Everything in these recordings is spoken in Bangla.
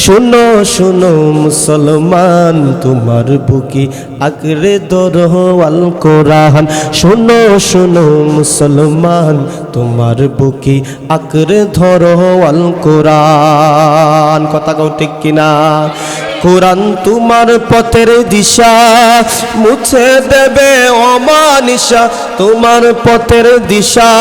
শোনো শোনো মুসলমান, তোমার বুকে আঁকড়ে ধরো আল কোরআন। শোনো শোনো মুসলমান, তোমার বুকে আঁকড়ে ধরো আল কোরআন। কথা কও ঠিক কিনা? কোরআন তোমার পথের দিশা, মুছে দেবে অমানিসা। তোমার পথের দিশা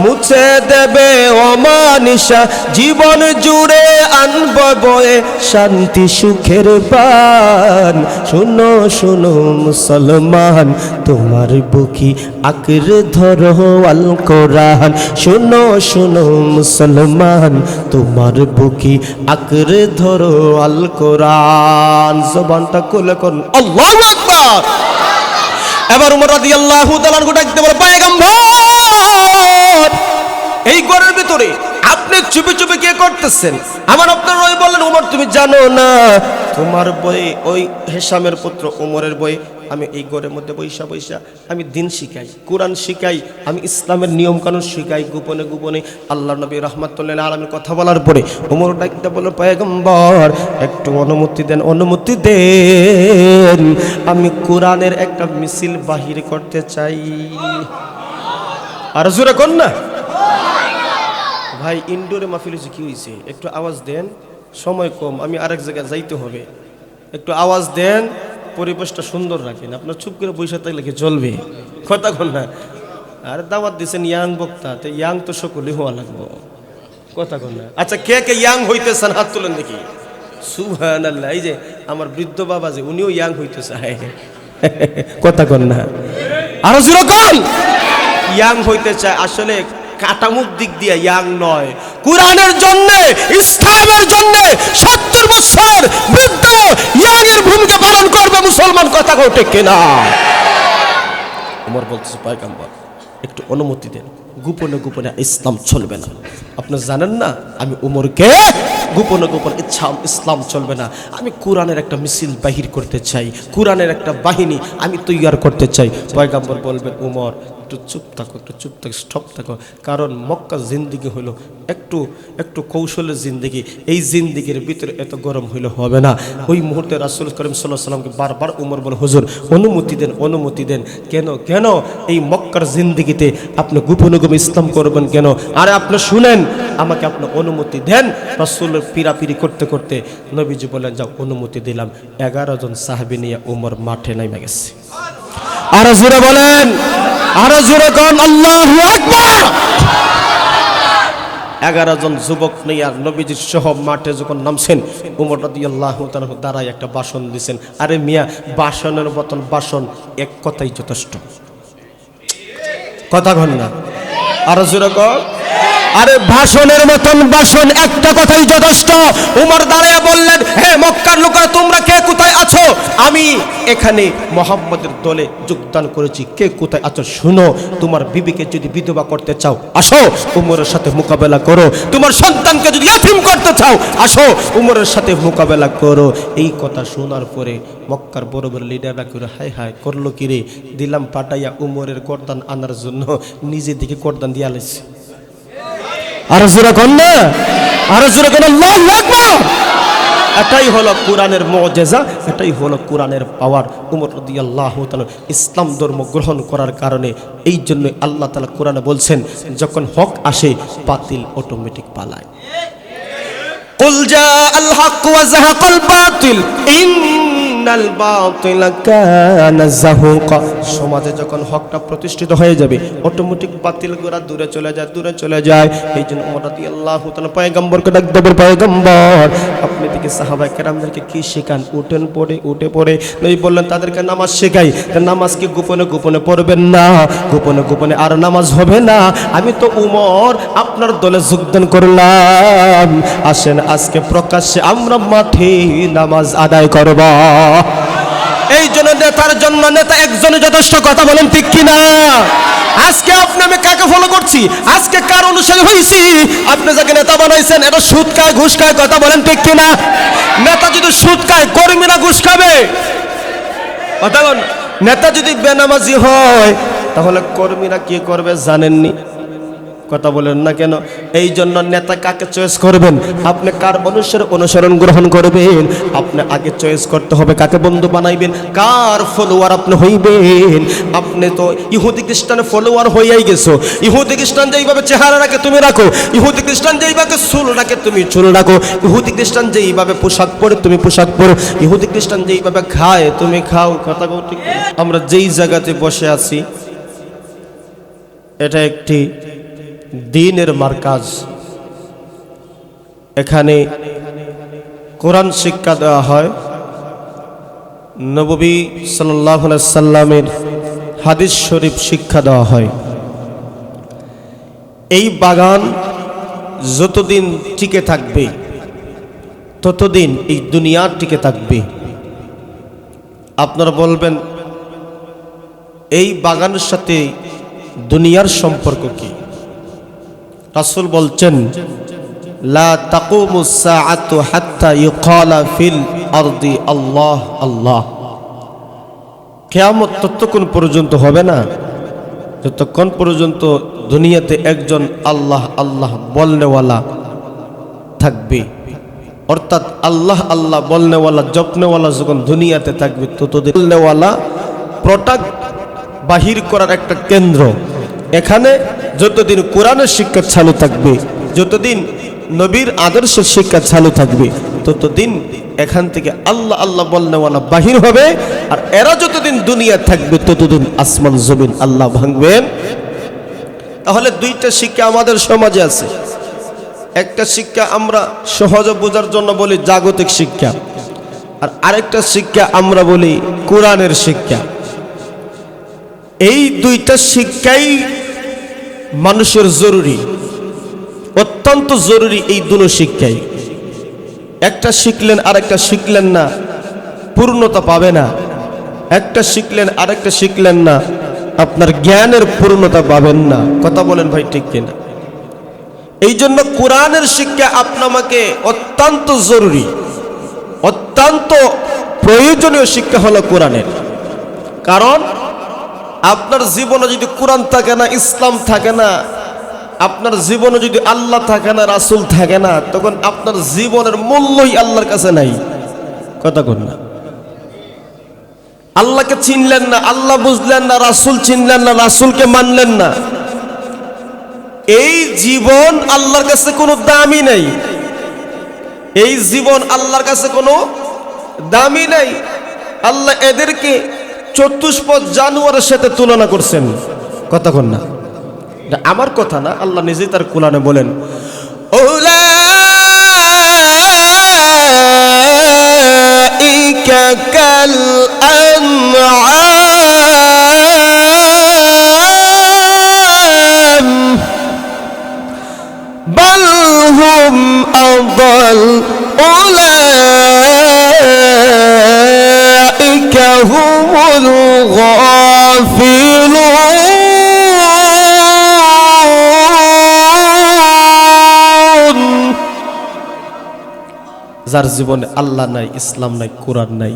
মুছে দেবে অমানিসা। জীবন জুড়ে আনব বয়ে শান্তি সুখের বান। শোনো শোনো মুসলমান, তোমার বুকে আঁকড়ে ধরো আল কোরআন। শোনো শোনো মুসলমান, তোমার বুকে আঁকড়ে ধরো আল কোরআন। জবানটা খুলে কোন আল্লাহু আকবার। এবার উমর রাদিয়াল্লাহু তাআলা আনহু ডাকতে বলে, পয়গম্বর এই ঘরের ভিতরে আপনি চুপি চুপি কি করতেছেন? আমার আপনার ওই বললেন, উমর তুমি জানো না তোমার বই ওই হেশামের পুত্র উমরের বই আমি এই ঘরের মধ্যে বৈশা বৈশা আমি দিন শিখাই, কোরআন শিখাই, আমি ইসলামের নিয়ম কানুন শিখাই গোপনে গোপনে। আল্লাহ নবী রাহমাতুল্লাহ আলাইহির কথা বলার পরে উমর ডাকতে বলল, পয়গম্বর একটু অনুমতি দেন, অনুমতি দেন, আমি কোরআনের একটা মিছিল বাহির করতে চাই। আর জোরে কোন না ভাই, ইনডোরে মাহফিল হয়েছে, কি হয়েছে? একটু আওয়াজ দেন, সময় কম, আমি আরেক জায়গায় যাইতে হবে। একটু আওয়াজ দেন, পরিবেশটা সুন্দর রাখেন। আপনার চুপ করে বসে থাকলে কি চলবে? কথা কন না। আর দাওয়াত দিচ্ছেন ইয়াং বক্তা, তো ইয়াং তো সকলে হওয়া লাগবো। কথা কন না। আচ্ছা, কে কে ইয়াং হইতেছেন হাত তুলেন দেখি। সুবহানাল্লাহ। এই যে আমার বৃদ্ধ বাবা যে, উনিও ইয়াং হইতে চায়। কথা কন না, আরো জোরে কন। ইয়াং হইতে চায়, আসলে কাটামুখ দিক দিয়ে ইয়াং নয়, কোরআনের জন্য ইসলামের জন্য 70 বছর বৃদ্ধ ইয়াং এর ভূমিকা পালন করবে মুসলমান। কথা কও ঠিক কিনা? ওমর বলতেছে, পয়গম্বর একটু অনুমতি দেন, গোপনে গোপনে ইসলাম চলবে না। আপনি জানেন না আমি উমরকে গোপনে গোপনে ইসলাম চলবে না, আমি কোরআনের একটা মিছিল বাহির করতে চাই, কোরআনের একটা বাহিনী আমি তৈরি করতে চাই। পয়গম্বর বলবেন, উমর একটু চুপ থাকো, একটু চুপ থাকো, স্টপ থাকো, কারণ মক্কা জিন্দিগি হলো একটু একটু কৌশলের জিন্দিগি। এই জিন্দিগির ভিতরে এত গরম হইলে হবে না। ওই মুহূর্তে রাসূল করিম সাল্লাল্লাহু আলাইহি সাল্লামকে বারবার উমর বলে, হুজুর অনুমতি দেন, অনুমতি দেন। কেন কেন এই মক্কার জিন্দিগিতে আপনি গোপনে গোপনে ইসলাম করবেন কেন? আরে আপনি শুনেন, আমাকে আপনি অনুমতি দেন। রাসূলের পিরাপিরি করতে করতে নবীজি বলেন, যাও অনুমতি দিলাম। 11 জন সাহাবী নিয়ে উমর মাঠে নেমে গেছে। আরো জোরে বলেন, আরো জোরে কোন আল্লাহু আকবার। 11 জন যুবক নিয়ে আর নবীজির সহ মাঠে যখন নামছেন, উমর রাদিয়াল্লাহু তাআলা দাঁড়ায় একটা ভাষণ দিয়েছেন। আরে মিয়া, ভাষণের মতন ভাষণ এক কথাই যথেষ্ট। কথা কন না, আরো জোরে কন। আরে ভাষণের মতন ভাষণ একটা কথাই যথেষ্ট। উমর দাঁড়িয়ে বললেন, হে মক্কার লোকেরা, তোমরা কে কোথায় আছো? আমি এখানে মুহাম্মদের দলে যোগদান করেছি, কে কোথায় আছো শুনো। তোমার বিবিকে যদি বিধবা করতে চাও আসো, উমরের সাথে মোকাবেলা করো। তোমার সন্তানকে যদি ইয়াতীম করতে চাও আসো, উমরের সাথে মোকাবেলা করো। এই কথা শোনার পরে মক্কার বড় বড় লিডাররা করে হায় হায় করলো কি রে, দিলাম পাঠাইয়া উমরের গর্দান আনার জন্য নিজে দিকে গর্দান দিয়া লাইছে। আরো জোরে কোন না, আরো জোরে কোন আল্লাহু আকবার। এটাই হলো কোরআনের মুজিজা, এটাই হলো কোরআনের পাওয়ার। উমর রাদিয়াল্লাহু তাআলা ইসলাম ধর্ম গ্রহণ করার কারণে, এই জন্য আল্লাহ তাআলা কোরআনে বলছেন, যখন হক আসে বাতিল অটোমেটিক পালায়। কুল জাআল হক ওয়া যাহাকাল বাতিল ইন্নাল বাতিলা কানা যাহুকা। সমাজে যখন হকটা প্রতিষ্ঠিত হয়ে যাবে অটোমেটিক বাতিল গোরা দূরে চলে যায়, দূরে চলে যায়। এই জন্য ওমর রাদিয়াল্লাহু তাআলা পয়গম্বরকে ডাক দেবেন, পয়গম্বর আপনি থেকে সাহাবায়ে কেরামদেরকে কি শেখান? উঠে পড়ে নবী বললেন তাদেরকে নামাজ শেখাই। নামাজ কি গোপনে গোপনে পড়বেন না, গোপনে গোপনে আর নামাজ হবে না। আমি তো উমর আপনার দলে যোগদান করলাম, আসেন আজকে প্রকাশ্যে আমরা মাঠে নামাজ আদায় করব। এই জন্য নেতার জন্য নেতা একজনই যথেষ্ট। কথা বলেন ঠিক কিনা? আজকে আপনি আমি কাকে ফলো করছি, আজকে কার অনুসারী হইছি? আপনি যাকে নেতা বানাইছেন এটা সুদ খায়, ঘুষ খায়। কথা বলেন ঠিক কিনা? নেতা যদি সুদ খায়, কর্মীরা ঘুষ খাবে। কথা বলেন, নেতা যদি বেনামাজি হয় তাহলে কর্মীরা কি করবে জানেননি? কথা বলেন না কেন? এই জন্য নেতা কাকে চয়েস করবেন, আপনি কার অনুসরণ গ্রহণ করবেন, আপনি আগে চয়েস করতে হবে কাকে বন্ধু বানাইবেন, কার ফলোয়ার আপনি হইবেন। আপনি তো ইহুদি খ্রিস্টানের ফলোয়ার হইয়াই গেছো। ইহুদি খ্রিস্টান যেইভাবে চেহারা রাখে তুমি রাখো, ইহুদি খ্রিস্টান যেইভাবে চুল রাখে তুমি চুল রাখো, ইহুদি খ্রিস্টান যেইভাবে পোশাক পরে তুমি পোশাক পরো, ইহুদি খ্রিস্টান যেইভাবে খায় তুমি খাও। কথা বল ঠিক? আমরা যেই জায়গাতে বসে আছি এটা একটি দ্বীনের মার্কাজ। এখানে কোরআন শিক্ষা দেওয়া হয়, নবী সাল্লাল্লাহু আলাইহি সাল্লামের হাদিস শরীফ শিক্ষা দেওয়া হয়। এই বাগান যতদিন টিকে থাকবে ততদিন এই দুনিয়া টিকে থাকবে। আপনারা বলবেন এই বাগানের সাথে দুনিয়ার সম্পর্ক কি? রাসূল বলছেন, লা তাকুমুস সাআতু হাত্তা ইউকালা ফিল আরদি আল্লাহ আল্লাহ। কিয়ামত ততক্ষণ পর্যন্ত হবে না যতক্ষণ পর্যন্ত দুনিয়াতে একজন আল্লাহ আল্লাহ বলনেওয়ালা থাকবে। অর্থাৎ আল্লাহ আল্লাহ বলনেওয়ালা জপনেওয়ালা যখন দুনিয়াতে থাকবে ততদিন বলনেওয়ালা প্রোডাক্ট বাহির করার একটা কেন্দ্র। এখানে যতদিন কোরআনের শিক্ষা চালু থাকবে, যতদিন নবীর আদর্শের শিক্ষা চালু থাকবে, ততদিন এখান থেকে আল্লাহ আল্লাহ বলনেওয়ালা বাহির হবে। আর এরা যতদিন দুনিয়া থাকবে ততদিন আসমান জমিন আল্লাহ ভাঙবেন। তাহলে দুইটা শিক্ষা আমাদের সমাজে আছে। একটা শিক্ষা আমরা সহজে বোঝার জন্য বলি জাগতিক শিক্ষা, আর আরেকটা শিক্ষা আমরা বলি কোরআনের শিক্ষা। এই দুইটা শিক্ষাই মানুষের জরুরি, অত্যন্ত জরুরি। এই দুটো শিক্ষাই, একটা শিখলেন আরেকটা শিখলেন না পূর্ণতা পাবে না, একটা শিখলেন আরেকটা শিখলেন না আপনার জ্ঞানের পূর্ণতা পাবেন না। কথা বলেন ভাই, ঠিক কিনা? এই জন্য কোরআনের শিক্ষা আপনাকে অত্যন্ত জরুরি, অত্যন্ত প্রয়োজনীয় শিক্ষা হলো কোরআনের। কারণ আপনার জীবনে যদি কোরআন থাকে না, ইসলাম থাকে না, আপনার জীবনে যদি আল্লাহ থাকে না, রাসূল থাকে না, তখন আপনার জীবনের মূল্যই আল্লাহর কাছে নাই। কথা কন না? আল্লাহকে চিনলেন না, আল্লাহ বুঝলেন না, রাসূল চিনলেন না, রাসূলকে মানলেন না, এই জীবন আল্লাহর কাছে কোনো দামই নাই। এই জীবন আল্লাহর কাছে কোনো দামই নাই। আল্লাহ এদেরকে চতুষ্পদ জানোয়ারের সাথে তুলনা করছেন। কথা কন না? আমার কথা না, আল্লাহ নিজেই তার কোরআনে বলেন, উলাইকা কাল আনআম বাল হুম আদাল উলাইকা হুমুল গাফিলুন। যার জীবনে আল্লাহ নাই, ইসলাম নাই, কোরআন নাই,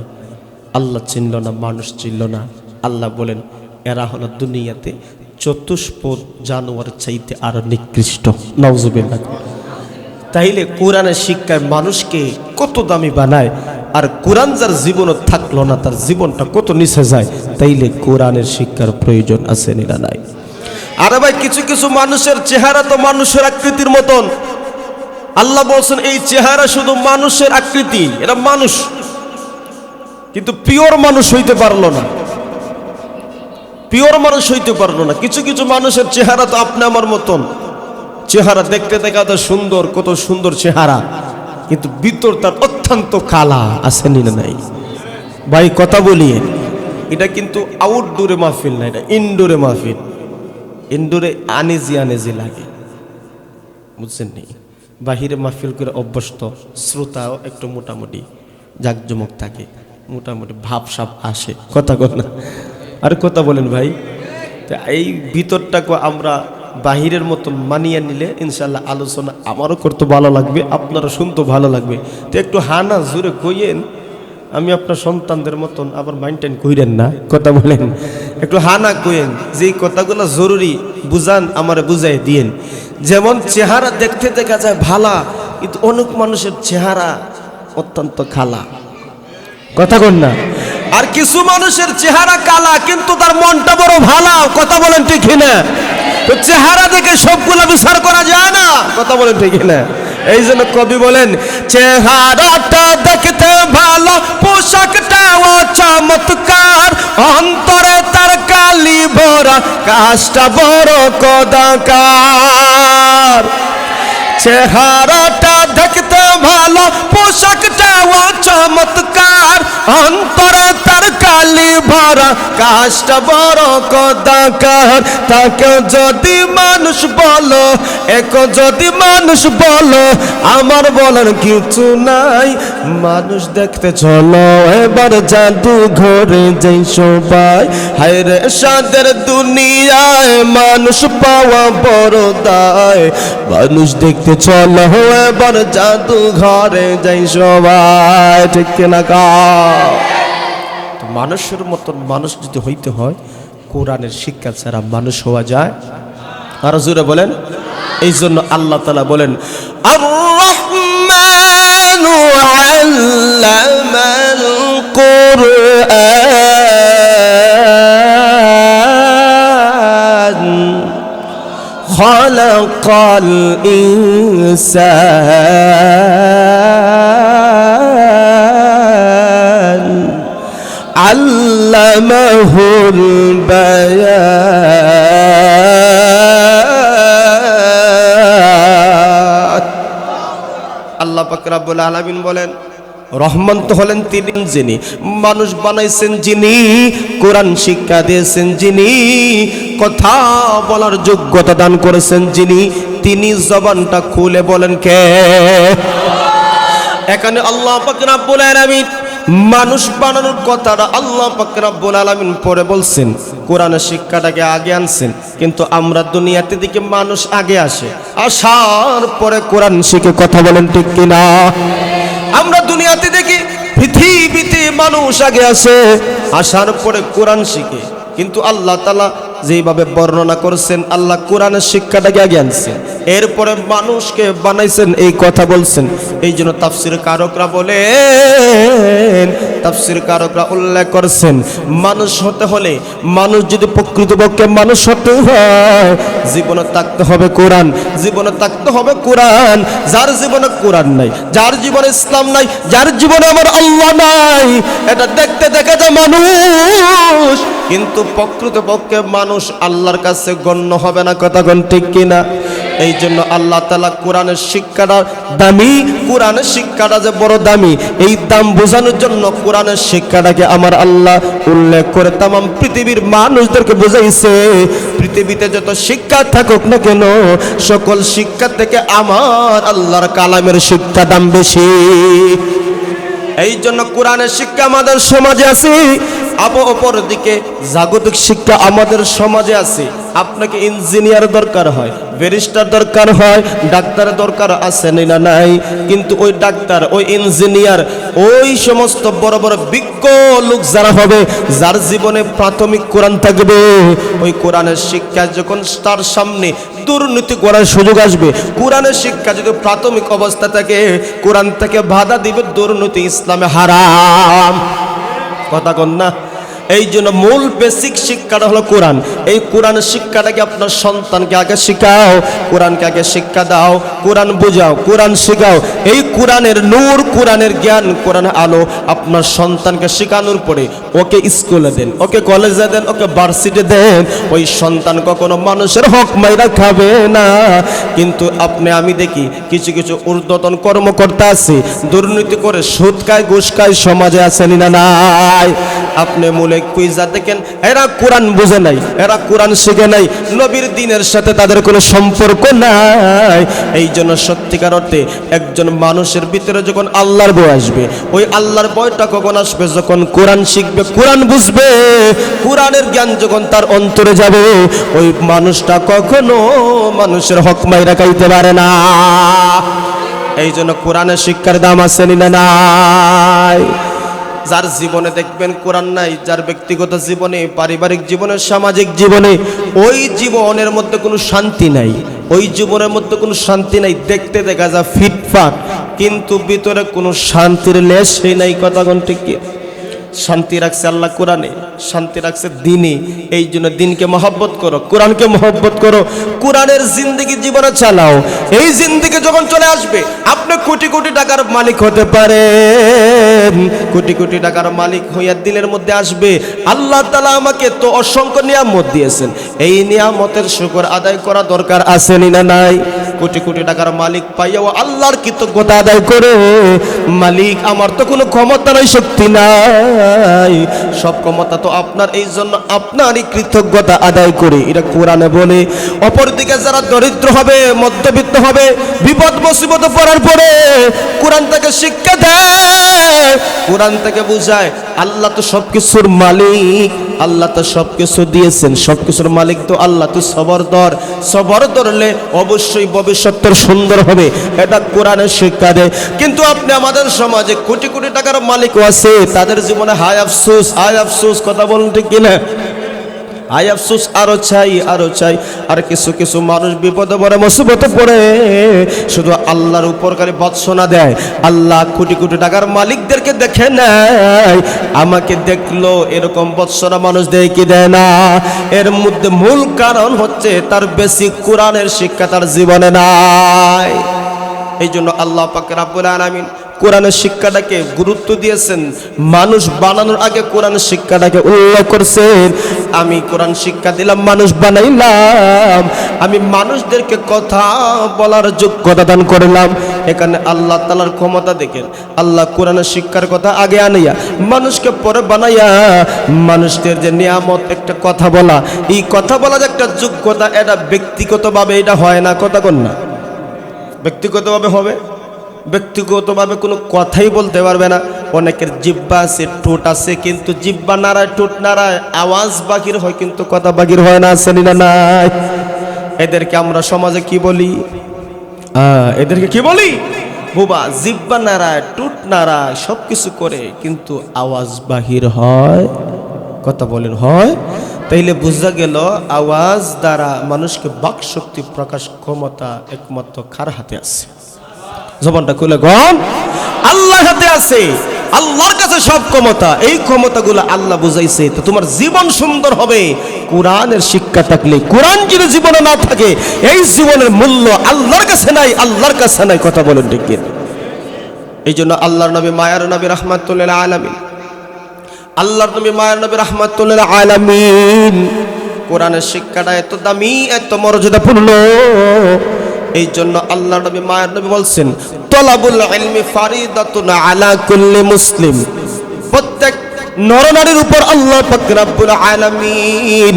আল্লাহ চিনল না, মানুষ চিনল না, আল্লাহ বলেন এরা হলো দুনিয়াতে চতুষ্পদ জানোয়ার চাইতে আরো নিকৃষ্ট। নাউজুবিল্লাহ। তাইলে কোরআনের শিক্ষায় মানুষকে কত দামি বানায়, আর কোরআন যার জীবনে থাকলো না তার জীবনটা কত নিচে যায়। তাইলে কোরআনের শিক্ষার প্রয়োজন আছে না নাই? আরে ভাই, কিছু কিছু মানুষের চেহারা তো মানুষের আকৃতির মতন। আল্লাহ বলছেন এই চেহারা শুধু মানুষের আকৃতি, এরা মানুষ, কিন্তু পিওর মানুষ হইতে পারলো না, পিওর মানুষ হইতে পারলো না। কিছু কিছু মানুষের চেহারা তো আপনি আমার মতন চেহারা, দেখতে দেখাতে সুন্দর, কত সুন্দর চেহারা, কিন্তু ভিতর তার অত্যন্ত কালা। আসেনি না নাই ভাই? কথা বলিয়ে, এটা কিন্তু আউটডোরে মাহফিল না, এটা ইনডোরে মাহফিল। ইনডোরে আনেজি আনেজি লাগে, বুঝছেন নি? বাহিরে মাহফিল করে অভ্যস্ত শ্রোতাও একটু মোটামুটি জাকজমক থাকে, মোটামুটি ভাবসাব আসে। কথা বল না? আর কথা বলেন ভাই। তো এই ভিতরটাকে আমরা বাহিরের মতন মানিয়ে নিলে ইনশাল্লাহ আলোচনা আমারও করতে ভালো লাগবে, আপনারও শুনতে ভালো লাগবে। তো একটু হানা জোরে কইয়েন, আমি আপনার সন্তানদের মতন আবার মাইন্টেন কইরেন না। কথা বলেন, একটু হানা কইয়েন, যেই কথাগুলো জরুরি বুঝান আমারে বুঝাই দিয়েন। যেমন চেহারা দেখতে দেখা যায় ভালা, কিন্তু অনেক মানুষের চেহারা অত্যন্ত খালা, কথা বল না। আর কিছু মানুষের চেহারা কালা কিন্তু তার মনটা বড় ভালা, কথা বলেন ঠিক না? তো চেহারা দেখে সবগুলো বিচার করা যায় না, কথা বলেন ঠিক না? এই জন্য কবি বলেন, চেহারাটা দেখতে ভালো, পোশাকটাও চমৎকার, অন্তরে তার কালি ভরা, কাজটা বড় কদাকার। চেহারাটা দেখতে ভালো, পোশাকটাও চমৎকার, অন্তরে তার কালি ভরা, কাজটা বড় কদাকার। তাকে যদি মানুষ বলো, যদি মানুষ বলো, আমার বলার কিছু নাই, মানুষ দেখতে চলো এবার জাদু ঘরে যাই সবাই। হায় রে সাদের দুনিয়ায় মানুষ পাওয়া বড় দায়, মানুষ দেখতে চলো এবার জাদু ঘরে যাই সবাই, ঠিক কিনা গাও? মানুষের মতন মানুষ যদি হইতে হয়, কোরআনের শিক্ষা ছাড়া মানুষ হওয়া যায়? আর জোরে বলেন। এই জন্য আল্লাহ তাআলা বলেন, আর-রাহমানু আল্লামাল কুরআন খালাকাল ইনসান আল্লামাহুল বায়ান। আল্লাহ পাক রব্বুল আলামিন বলেন, রহমান তো হলেন তিনি যিনি, মানুষ বানাইছেন যিনি, কোরআন শিক্ষা দিয়েছেন যিনি, কথা বলার যোগ্যতা দান করেছেন যিনি, তিনি জবানটা খুলে বলেন কে? এখানে আল্লাহ পাক রব্বুল আলামিন মানুষ বানানোর কথাটা আল্লাহ পাক রব্বুল আলামিন পরে বলছেন, কোরআনের শিক্ষাটাকে আগে আনছেন। কিন্তু আমরা দুনিয়াতে দিকে মানুষ আগে আসে, আসার পরে কোরআন শিখে, কথা বলেন ঠিক কিনা? আমরা দুনিয়াতে দেখি পৃথিবীতে মানুষ আগে আসে, আসার পরে কোরআন শিখে। কিন্তু আল্লাহ তাআলা যেভাবে বর্ণনা করেছেন, আল্লাহ কোরআনের শিক্ষাটাকে আগে আনছেন, এরপরে মানুষকে বানাইছেন, এই কথা বলছেন। এই জন্য তাফসীর কারকরা বলেন, তাফসীর কারকরা উল্লেখ করছেন, মানুষ হতে হলে, মানুষ যদি প্রকৃতপক্ষে মানুষ হতে হয়, জীবনে থাকতে হবে কোরআন, জীবনে থাকতে হবে কোরআন। যার জীবনে কোরআন নাই, যার জীবনে ইসলাম নাই, যার জীবনে আমার আল্লাহ নাই, এটা দেখতে দেখা যায় মানুষ, কিন্তু প্রকৃতপক্ষে মানুষ আল্লাহর কাছে গণ্য হবে না, কথা কোন ঠিক কিনা? এই জন্য আল্লাহ তাআলা কোরআনের শিক্ষাটা দামি, কোরআনের শিক্ষাটা যে বড় দামি, এই দাম বোঝানোর জন্য কোরআনের শিক্ষাটাকে আমার আল্লাহ উল্লেখ করে তাম পৃথিবীর মানুষদেরকে বোঝাইছে, পৃথিবীতে যত শিক্ষা থাকুক না কেন, সকল শিক্ষা থেকে আমার আল্লাহর কালামের শিক্ষা দাম বেশি। এই জন্য কোরআনের শিক্ষা আমাদের সমাজে আছে, অপর দিকে জাগতিক শিক্ষা আমাদের সমাজে আছে। আপনাকে ইঞ্জিনিয়ার দরকার হয়, ব্যারিস্টার দরকার হয়, ডাক্তার দরকার আছে না নাই? কিন্তু ওই ডাক্তার, ওই ইঞ্জিনিয়ার, ওই সমস্ত বড় বড় বিজ্ঞ লোক যারা হবে, যার জীবনে প্রাথমিক কোরআন থাকবে, ওই কোরআনের শিক্ষা যখন তার সামনে দুর্নীতি করার সুযোগ আসবে, কোরআনের শিক্ষা যদি প্রাথমিক অবস্থা থাকে, কোরআন থেকে বাধা দিবে দুর্নীতি, ইসলামে হারাম, কথা কন না? এই জন্য মূল বেসিক শিক্ষাটা হলো কোরআন। এই কোরআনের শিক্ষাটাকে আপনার সন্তানকে আগে শিখাও, কোরআনকে আগে শিক্ষা দাও, কোরআন বোঝাও, কোরআন শেখাও। এই কোরআনের নূর, কোরআনের জ্ঞান, কোরআনের আলো আপনার সন্তানকে শেখানোর পরে ওকে স্কুলে দেন, ওকে কলেজে দেন, ওকে ভার্সিটি দেন, ওই সন্তান কখনো মানুষের হক মাইরা খাবে না। কিন্তু আপনি আমি দেখি কিছু কিছু ঊর্ধ্বতন কর্মকর্তা আছে, দুর্নীতি করে সুদ খায়, ঘুষ খায়, সমাজে আছেন না নাই? আপনি মূলে কুইজা দেখেন, এরা কোরআন বুঝে নাই, এরা কোরআন শিখে নাই, নবীর দ্বীনের সাথে তাদের কোনো সম্পর্ক নাই। এই জন্য সত্যিকার অর্থে একজন মানুষের ভিতরে যখন আল্লাহর ভয় আসবে, ওই আল্লাহর ভয়টা কখন আসবে? যখন কোরআন শিখবে, কোরআন বুঝবে, কোরআনের জ্ঞান যখন তার অন্তরে যাবে, ওই মানুষটা কখনো মানুষের হক মাইরা খাইতে পারে না। এই জন্য কোরআনের শিক্ষার দাম আছে না নাই? যার জীবনে দেখবেন কোরআন নাই, যার ব্যক্তিগত জীবনে, পারিবারিক জীবনে, সামাজিক জীবনে, ওই জীবনের মধ্যে কোনো শান্তি নাই, ওই জীবনের মধ্যে কোনো শান্তি নাই। দেখতে দেখা যায় ফিটফাট, কিন্তু ভিতরে কোনো শান্তির লেশই নাই। কথা কোন ঠিক কি? শান্তি রাখছে আল্লাহ কোরআনে, শান্তি রাখছে দিনে। এই জন্য দিনকে মহব্বত করো, কোরআনকে মহব্বত করো, কোরআনের জিন্দেগি জীবনে চালাও। এই জিন্দেগি যখন চলে আসবে, আপনি কোটি কোটি টাকার মালিক হতে পারেন, কোটি কোটি টাকার মালিক হইয়া দিনের মধ্যে আসবে, আল্লাহ তাআলা আমাকে তো অসংখ্য নিয়ামত দিয়েছেন, এই নিয়ামতের শুকর আদায় করা দরকার আছে না নাই? কোটি কোটি টাকার মালিক পাইয়াও আল্লাহর কৃতজ্ঞতা আদায় করে, মালিক আমার তো কোনো ক্ষমতা নাই, শক্তি নাই, সব ক্ষমতা তো আপনার, এই জন্য আপনারই কৃতজ্ঞতা আদায় করে, এটা কোরআনে বলে। অপরদিকে যারা দরিদ্র হবে, মধ্যবিত্ত হবে, বিপদ মুসিবতে পড়ার পরে কোরআন থেকে শিক্ষা দেয়, কোরআন থেকে বুঝায় আল্লাহ তো সবকিছুর মালিক, আল্লাহ তো সবকিছু দিয়েছেন, সবকিছুর মালিক তো আল্লাহ, তো সবর ধর, সবর ধরলে অবশ্যই ভবিষ্যৎ সুন্দর হবে, এটা কোরআনের শিক্ষা দেয়। কিন্তু আপনি আমাদের সমাজে কোটি কোটি টাকার মালিকও আছে, তাদের জীবনে হায় আফসোস, হায় আফসোস, কথা বলুন ঠিক কিনা? হায় আফসোস, আরো চাই, আরো চাই। আর কিছু কিছু মানুষ বিপদে পড়ে, মুসিবতে পড়ে, শুধু আল্লাহর উপর খালি ভৎসনা দেয়। আল্লাহ কোটি কোটি টাকার মালিকদেরকে দেখে নেয়, আমাকে দেখলো, এরকম ভৎসনা মানুষ দেয় কি দেয় না? এর মধ্যে মূল কারণ হচ্ছে তার বেসিক কোরআনের শিক্ষা তার জীবনে নাই। এই জন্য আল্লাহ পাক রব্বুল আলামিন কোরআনের শিক্ষাটাকে গুরুত্ব দিয়েছেন, মানুষ বানানোর আগে কোরআনের শিক্ষাটাকে উল্লেখ করছেন। আমি কোরআন শিক্ষা দিলাম, মানুষ বানাইলাম, আমি মানুষদেরকে কথা বলার যোগ্যতা দান করলাম। এখানে আল্লাহ তাআলার ক্ষমতা দেখেন, আল্লাহ কোরআনের শিক্ষার কথা আগে আনাইয়া মানুষকে পরে বানাইয়া, মানুষদের যে নিয়ামত একটা কথা বলা, এই কথা বলার একটা যোগ্যতা, এটা ব্যক্তিগতভাবে এটা হয় না। কথা কোন না? ব্যক্তিগতভাবে হবে, ব্যক্তিগতভাবে কোনো কথাই বলতে পারবে না। অনেকের জিহ্বা আছে, ঠোঁট আছে, কিন্তু জিহ্বা নাড়ায়, ঠোঁট নাড়ায়, আওয়াজ বাহির হয়, কিন্তু কথা বাহির হয় না, আছে না নাই? এদেরকে আমরা সমাজে কি বলি? এদেরকে কি বলি? বুবা। জিহ্বা নাড়ায়, ঠোঁট নাড়ায়, সব কিছু করে, কিন্তু আওয়াজ বাহির হয়, কথা বলেন হয়? তাইলে বোঝা গেল আওয়াজ দ্বারা মানুষকে বাক শক্তি প্রকাশ ক্ষমতা একমাত্র কার হাতে আছে? জবানটা খুলে গন, আল্লাহর হাতে আছে, আল্লাহর কাছে সব ক্ষমতা। এই ক্ষমতাগুলো আল্লাহ বুঝাইছে। তো তোমার জীবন সুন্দর হবে কোরআনের শিক্ষা থাকলে। কোরআন যদি জীবনে না থাকে, এই জীবনের মূল্য আল্লাহর কাছে নাই, আল্লাহর কাছে নাই। কথা বলেন ঠিক কি? এই জন্য আল্লাহর নবী, মায়ার নবী রাহমাতুল্লিল আলামিন, আল্লাহর নবী মায়ার নবী রাহমাতুল্লিল আলামিন, কোরআনের শিক্ষাটা এত দামি, এত মর্যাদাপূর্ণ। এই জন্য আল্লাহ নবী, মায়ের নবী বলছেন, তলাবুল ইলমি ফারিদাতুন আলা কুল্লি মুসলিম। প্রত্যেক নরনারীর উপর আল্লাহ পাক রব্বুল আলামিন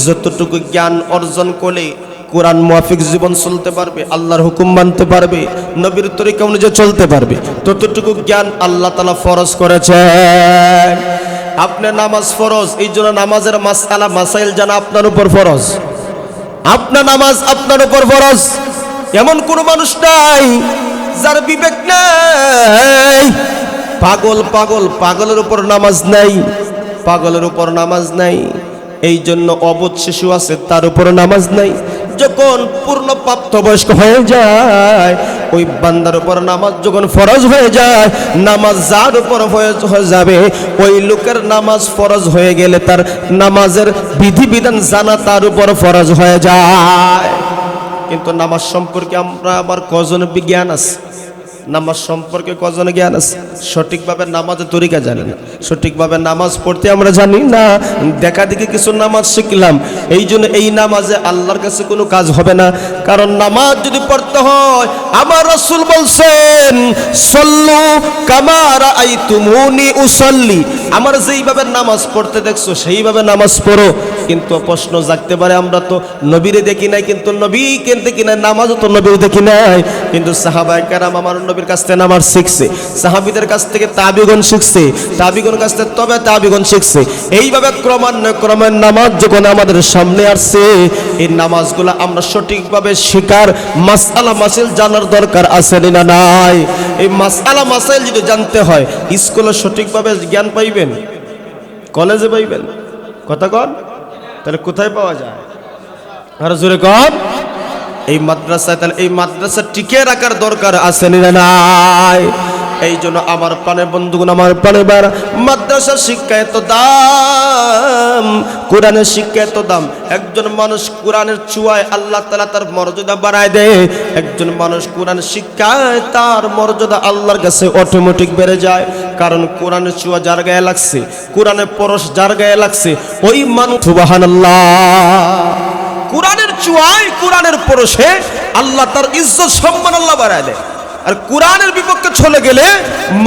যতটুকু জ্ঞান অর্জন করে কোরআন মুআফিক জীবন চলতে পারবে, আল্লাহর হুকুম মানতে পারবে, নবীর তরিকা অনুযায়ী চলতে পারবে, ততটুকু জ্ঞান আল্লাহ তাআলা ফরজ করেছেন। আপনার নামাজ ফরজ, এই জন্য নামাজের মাসআলা মাসাইল জানা আপনার উপর ফরজ। আপনার নামাজ আপনার উপর ফরজ। এমন কোন মানুষ নাই যার বিবেক নাই। পাগল পাগল, পাগলের উপর নামাজ নাই, পাগলের উপর নামাজ নাই। এই জন্য অবোধ শিশু আছে, তার উপর নামাজ নাই। যখন পূর্ণ প্রাপ্তবয়স্ক হয়ে যায়, ওই বান্দার উপর নামাজ যখন ফরজ হয়ে যায়, নামাজ যার উপর হয়ে যাবে, ওই লোকের নামাজ ফরজ হয়ে গেলে তার নামাজের বিধিবিধান জানা তার উপর ফরজ হয়ে যায়। কিন্তু নামাজ সম্পর্কে আমরা আবার কজনের জ্ঞান আছে? নামাজ সম্পর্কে কজনের জ্ঞান আছে? সঠিকভাবে নামাজের তরিকা জানি না, সঠিকভাবে নামাজ পড়তে আমরা জানি না। দেখা দেখি কিছু নামাজ শিখলাম, এই জন্য এই নামাজে আল্লাহর কাছে কোনো কাজ হবে না। কারণ নামাজ যদি পড়তে হয়, আমার রাসূল বলছেন, সল্লু কামা রাআইতুমুনি উসাল্লি, আমার যেইভাবে নামাজ পড়তে দেখছো সেইভাবে নামাজ পড়ো। কিন্তু প্রশ্ন জাগতে পারে, আমরা তো নবীরে দেখি নাই, কিন্তু নবীকে দেখি নাই, নামাজও তো নবীর দেখি নাই, কিন্তু সাহাবায়ে কেরাম আমার নবীর কাছ থেকে নামাজ শিখছে, সাহাবীদের কাছ থেকে তাবিগণ শিখছে, তাবিগণ কাছ থেকে তবে তাবিগণ শিখছে। এইভাবে ক্রমান্বয়ে নামাজ যখন আমাদের সামনে আসছে, এই নামাজগুলো আমরা সঠিকভাবে শিকার মাসআলা মাসাইল জানার দরকার আছে না নাই? এই মাসআলা মাসাইল যদি জানতে হয়, স্কুলে সঠিকভাবে জ্ঞান পাইবেন, কলেজে পাইবেন, কথা কন, তাহলে কোথায় পাওয়া যায়? আর জোরে কন, এই মাদ্রাসায়। তাহলে এই মাদ্রাসা টিকে রাখার দরকার আছে না নাই? এই জন্য আমার প্রাণের বন্ধুগণ, আমার প্রাণের ভাইরা, মাদ্রাসার শিক্ষা এত দাম, কোরআনের শিক্ষা এত দাম। একজন মানুষ কোরআনের ছোঁয়ায় আল্লাহ তাআলা তার মর্যাদা বাড়ায় দেয়। একজন মানুষ কোরআন শিক্ষায় তার মর্যাদা আল্লাহর কাছে অটোমেটিক বেড়ে যায়। কারণ কোরআনের ছোঁয়া যার গায়ে লাগছে, কোরআনের পরশ যার গায়ে লাগছে, ওই মানুষ সুবহানাল্লাহ, কোরআনের ছোঁয়ায়, কোরআনের পরশে আল্লাহ তার ইজ্জত সম্মান আল্লাহ বাড়ায় দেয়। আর কোরআনের বিপক্ষে চলে গেলে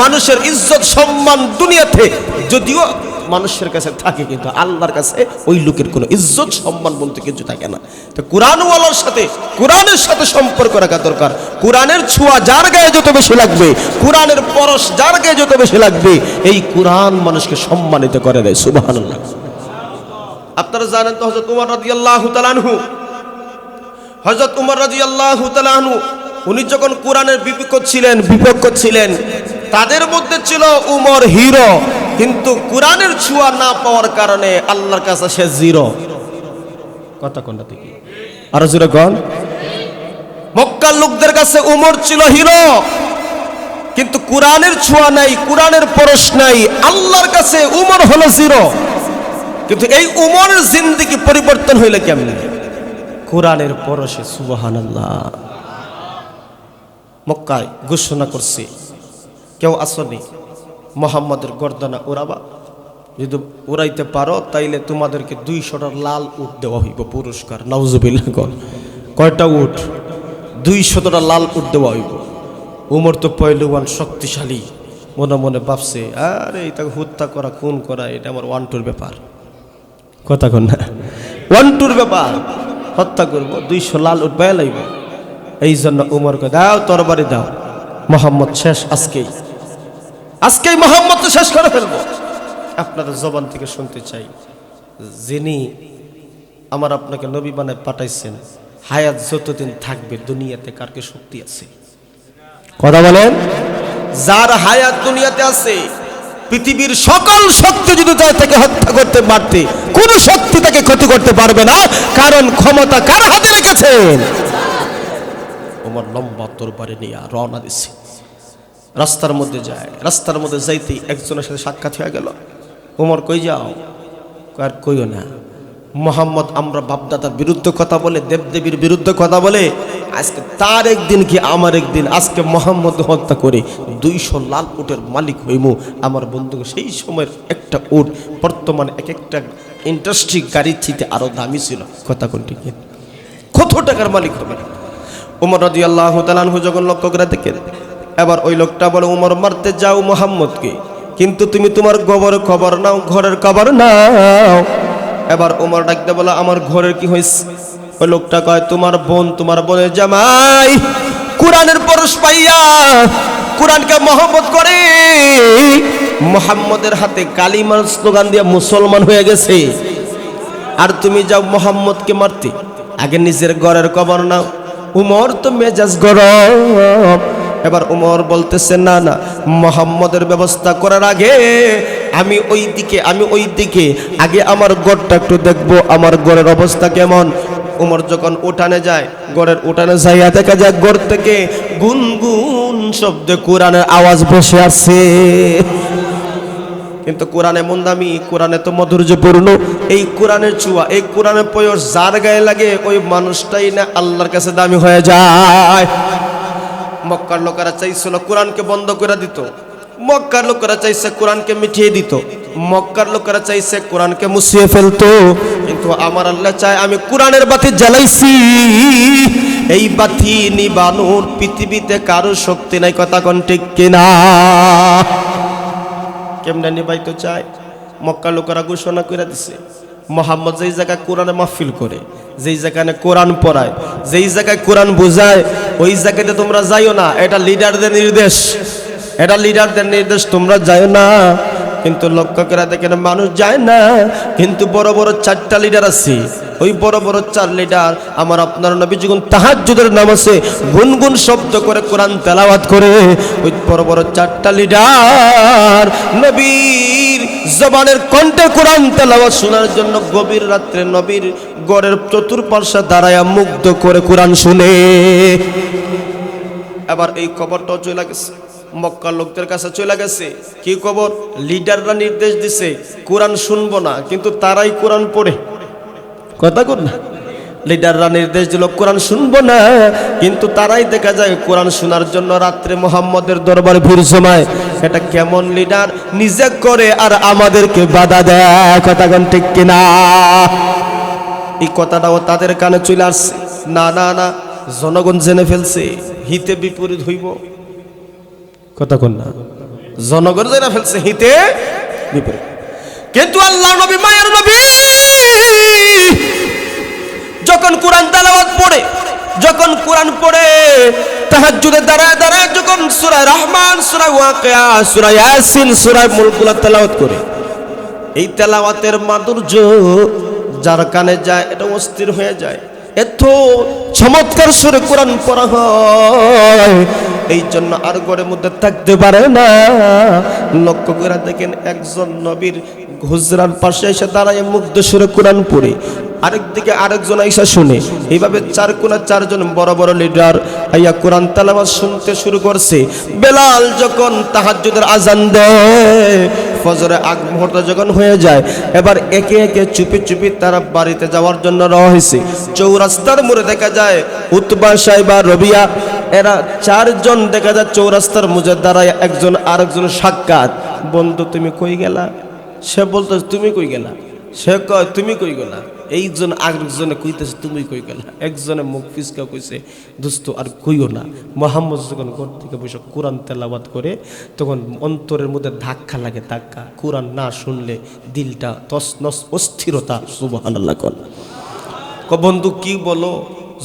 মানুষের ইজ্জত সম্মান দুনিয়াতে যদিও মানুষের কাছে থাকে, কিন্তু আল্লাহর কাছে ওই লোকের কোনো ইজ্জত সম্মান বলতে কিছু থাকে না। তো কোরআনওয়ালার সাথে, কোরআনের সাথে সম্পর্ক রাখা দরকার। কোরআনের ছোঁয়া যার গায়ে যত বেশি লাগবে, কোরআনের পরশ যার গায়ে যত বেশি লাগবে, এই কোরআন মানুষকে সম্মানিত করে দেয়। সুবহানাল্লাহ। আপনারা জানেন তো হযরত উমর রাদিয়াল্লাহু তাআলা আনহু, হযরত উমর রাদিয়াল্লাহু তাআলা আনহু উনি যখন কোরআনের বিপক্ষ ছিলেন, তাদের মধ্যে ছিল উমর হিরো, কিন্তু কোরআনের ছোঁয়া না পাওয়ার কারণে আল্লাহর কাছে সে জিরো। কথা কোনটা থেকে আর জোরে কোন? মক্কার লোকদের কাছে উমর ছিল হিরো, কিন্তু কোরআনের ছোঁয়া নাই, কোরআনের পরশ নাই, আল্লাহর কাছে উমর হলো জিরো। কিন্তু এই উমরের জিন্দেগি পরিবর্তন হইলে কেমনে? কোরআনের পরশে। সুবহানাল্লাহ। মক্কায় ঘোষণা করছে, কেউ আসনি মুহাম্মদের গর্দানা উড়াবা, যদি উড়াইতে পারো তাইলে তোমাদেরকে 200টা লাল উট দেওয়া হইব পুরস্কার। নাউজুবিল্লাহ। কয়টা উট? 200টা লাল উট দেওয়া হইব। উমর তো পয়লওয়ান, শক্তিশালী, মনে মনে ভাবছে, আরে এটা হত্যা করা, খুন করা, এটা আমার 1-2 ব্যাপার। কথা কন না, 1-2 ব্যাপার, হত্যা করবো, 200 লাল উট বয়া লাইব। এই জন্য উমরকে দাও, তরবারি দাও, মুহাম্মদ শেষ, আজকেই মুহাম্মদ তো শেষ করে ফেলবো। আপনাদের জবান থেকে শুনতে চাই, যিনি আমার আপনাকে নবী বানায় পাঠাইছেন, হায়াত যতদিন থাকবে দুনিয়াতে কার কি শক্তি আছে? কথা বলেন। যার হায়াত দুনিয়াতে আছে, পৃথিবীর সকল শক্তি যদি তাকে হত্যা করতে পারতে, কোন শক্তি তাকে ক্ষতি করতে পারবে না, কারণ ক্ষমতা কার হাতে রেখেছেন? ওমর লম্বা তরবারি নিয়ে রওনা দিছে, রাস্তার মধ্যে যায়। রাস্তার মধ্যে যাইতেই একজনের সাথে সাক্ষাৎ হয়ে গেল। ওমর, কই যাও? আর কইও না, মোহাম্মদ আমরা বাপদাদার বিরুদ্ধে কথা বলে, দেবদেবীর বিরুদ্ধে কথা বলে, আজকে তার একদিন কি আমার একদিন, আজকে মোহাম্মদ হত্যা করে 200 লাল উটের মালিক হইমু। আমার বন্ধু, সেই সময়ের একটা উট বর্তমানে এক একটা ইন্ডাস্ট্রি গাড়ির থেকে আরো দামি ছিল। কথা কোনটি? কত টাকার মালিক হবে? উমর রাদিয়াল্লাহু তাআলা আনহু যখন লক্ষ্য করে দেখেন, এবার ওই লোকটা বলে, উমর মারতে যাও মোহাম্মদকে, কিন্তু তুমি তোমার গোবরের খবর নাও, ঘরের খবর নাও। এবার উমর ডাকতে বলে, আমার ঘরের কি হয়েছে? ওই লোকটা কয়, তোমার বোনের জামাই কোরআনের পরশ পাইয়া কোরআনকে মহব্বত করে, মুহাম্মদের হাতে কালিমার স্লোগান দিয়ে মুসলমান হয়ে গেছে, আর তুমি যাও মোহাম্মদকে মারতে, আগে নিজের ঘরের খবর নাও। উমর তো মেজাজ গরম। এবার উমর বলতেছে, না না, মুহাম্মদের ব্যবস্থা করার আগে আমি ওই দিকে আগে আমার ঘরটা একটু দেখবো, আমার ঘরের অবস্থা কেমন। উমর যখন উঠানে যায়, ঘরের উঠানে যাইয়া দেখা যায় ঘর থেকে গুনগুন শব্দে কোরআনের আওয়াজ বসে আছে। কিন্তু কোরআনে মন দামি, কোরআনে তো মাধুর্যপূর্ণ। এই কোরআনের ছোঁয়া, এই কোরআনের পয়স যার গায়ে লাগে, ওই মানুষটাই না আল্লাহর কাছে দামি হয়ে যায়। মক্কার লোকেরা চাইছিল কোরআনকে বন্ধ করে দিত, মক্কার লোকেরা চাইছে কোরআনকে মিটিয়ে দিত, মক্কার লোকেরা চাইছে কোরআনকে মুছিয়ে ফেলতো। কিন্তু আমার আল্লাহ চায়, আমি কোরআনের বাতি জ্বালাইছি, এই বাতি নিবানোর পৃথিবীতে কারো শক্তি নাই। কথা কোন ঠিক কিনা? কেমনে নিবাইতে চায়? মক্কার লোকেরা ঘোষণা করে দিছে, মোহাম্মদ যেই জায়গায় কোরআনে মাহফিল করে, যেই জায়গায় কোরআন পড়ায়, যেই জায়গায় কোরআন বোঝায়, ওই জায়গাতে তোমরা যাইও না। এটা লিডারদের নির্দেশ, এটা লিডারদের নির্দেশ, তোমরা যাইও না। কিন্তু লক্ষ্য করে দেখেন মানুষ যায় না, কিন্তু বড় বড় 4টা লিডার আছে। ওই বড় বড় 4 লিডার আমার আপনার নবী যখন তাহাজ্জুদের নামাজে গুনগুন শব্দ করে কোরআন তেলাওয়াত করে, ওই বড় বড় 4টা লিডার নবীর জবানের কণ্ঠে কোরআন তেলাওয়াত শোনার জন্য গভীর রাত্রে নবীর গড়ের চতুর্পার্শ্বে দাঁড়ায়া মুগ্ধ করে কোরআন শুনে। এবার এই খবরটাও চলে গেছে, মক্কার লোকদের কাছে চলে গেছে। কি খবর? লিডাররা নির্দেশ দিছে কোরআন শুনবো না, কিন্তু তারাই কোরআন পড়ে। কথা কর না, লিডাররা নির্দেশ দিল কোরআন শুনবো না, কিন্তু তারাই দেখা যায় কোরআন শোনার জন্য রাত্রে মুহাম্মদের দরবারে ভিড় জমায়। এটা কেমন লিডার? নিজে করে আর আমাদেরকে বাধা দেয়। কথা কোন ঠিক কিনা? এই কথাটাও তাদের কানে চলে আসছে। না না না, জনগণ জেনে ফেলছে, হিতে বিপরীত হইব। কথা কোন না, জনগণ জেনে ফেলছে, হিতে বিপরীত। কিন্তু আল্লাহ নবী, মায়ের নবী যখন কোরআন তেলাওয়াত পড়ে, যখন কোরআন পড়ে তাহাজ্জুদে দাঁড়ায় দাঁড়ায় যখন সূরা রহমান, সূরা ওয়াকিয়া, সূরা ইয়াসিন, সূরা মুলকুলা তেলাওয়াত করে, এই তেলাওয়াতের মাধুর্য যার কানে যায় এটা অস্থির হয়ে যায়। এত চমৎকার সুরে কোরআন পড়া হয়, এই জন্য আর ঘরের মধ্যে থাকতে পারে না। লক্ষ্য করে দেখেন একজন নবীর হুজরার পাশে এসে দাঁড়ায় মুগ্ধ সুরে কোরআন পড়ে, আরেকদিকে আরেকজন আইসা শুনে। এইভাবে 4 কোণা 4 জন বড় বড় লিডার আইয়া কোরআন তেলাওয়াত শুনতে শুরু করছে। বেলাল যখন তাহাজ্জুদের আজান দেয়, ফজরের আগ মুহূর্ত যখন হয়ে যায়, এবার একে একে চুপি চুপি তারা বাড়িতে যাওয়ার জন্য রওনা হয়েছে। চৌরাস্তার মোড়ে দেখা যায় উতবা, সাইবা, রবিয়া, এরা 4 জন দেখা যায় চৌরাস্তার মোড়ে দাঁড়ায় একজন আরেকজন সাক্ষাৎ। বন্ধু তুমি কই গেলা? সে বলতো তুমি কই গেলা? সে কয় তুমি কই গেলা? এইজন আরেকজনে কইতেছে তুমি কই গেলা? একজনে মুখ ফিসকা কইছে দোস্ত আর কইও না। মুহাম্মদ যখন ঘর থেকে বসে কোরআন তেলাওয়াত করে, তখন অন্তরের মধ্যে ধাক্কা লাগে, ধাক্কা। কোরআন না শুনলে দিলটা তছনছ, অস্থিরতা। সুবহানাল্লাহ। বন্ধু কি বলো?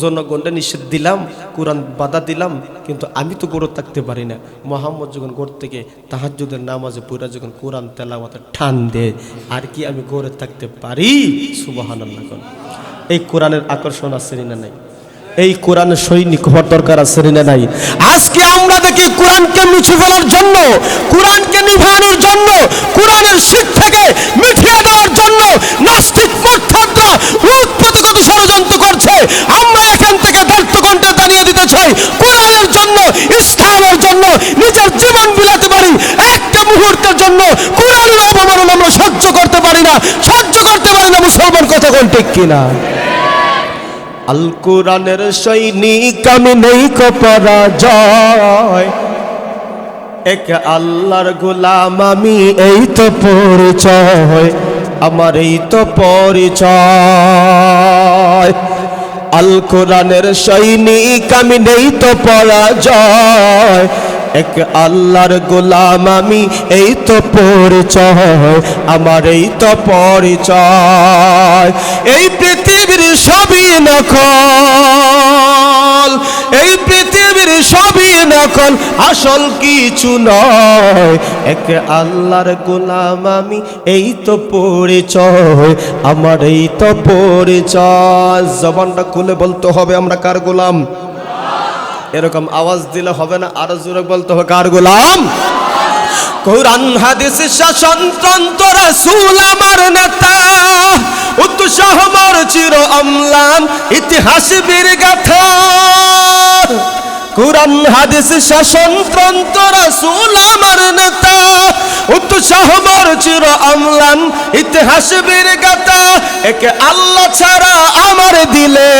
জনগণটা নিষেধ দিলাম, কোরআন বাধা দিলাম, কিন্তু আমি তো গড়ে থাকতে পারি না। মুহাম্মদ যখন ঘর থেকে তাহাজ্জুদের নামাজে পড়া যখন কোরআন তেলাওয়াতে টান দেয়, আর কি আমি গড়ে থাকতে পারি? সুবহানাল্লাহ। এই কোরআনের আকর্ষণ আছে না নাই? এই কোরআনের সৈনিক হওয়ার দরকার আছে না নাই? আজকে আমরা দেখি কোরআনকে মুছে ফেলার জন্য, কোরআনকে নিভানোর জন্য, কোরআনের শিক্ষাকে মিটিয়ে দেওয়ার জন্য নাস্তিক মুরতাদরা উৎপাতগত ষড়যন্ত্র করছে। আমরা এখান থেকে দায়িত্বকণ্ঠে জানিয়ে দিতে চাই, কোরআনের জন্য, ইসলামের জন্য নিজের জীবন বিলাতে পারি, একটা মুহূর্তের জন্য কোরআনের অবমাননা আমরা সহ্য করতে পারি না, সহ্য করতে পারি না। মুসলমান কথা কোন ঠিক কিনা? আল কোরআনের সৈনিক আমি নেই কো পরাজয়, এক আল্লাহর গোলাম আমি, এই তো পরিচয় আমার, এই তো পরিচয়। আল কোরআনের সৈনিক আমি নেই তো পরাজয়, এক আল্লাহর গোলাম আমি, এই তো পরিচয় আমার, এই তো পরিচয়। এই পৃথিবীর সবই নকল, এই পৃথিবীর সবই নকল, আসল কিছু নয়, এক আল্লাহর গোলাম আমি, এই তো পরিচয় আমার, এই তো পরিচয়। জবানটা খুলে বলতে হবে আমরা কার গোলাম। এরকম আওয়াজ দিলে হবে না, আরো জোরে বলতে হবে কার গোলাম। কোরআন হাদিস শাসনতন্ত্র রাসূল আমার নেতা, উৎসাহ আমার চির অম্লান ইতিহাস বীর গাথা। কোরআন হাদিস শাসনতন্ত্র রাসূল আমার নেতা, উৎসাহ আমার চির অম্লান ইতিহাস বীর গাথা। একে আল্লাহ ছাড়া আমার দিলে,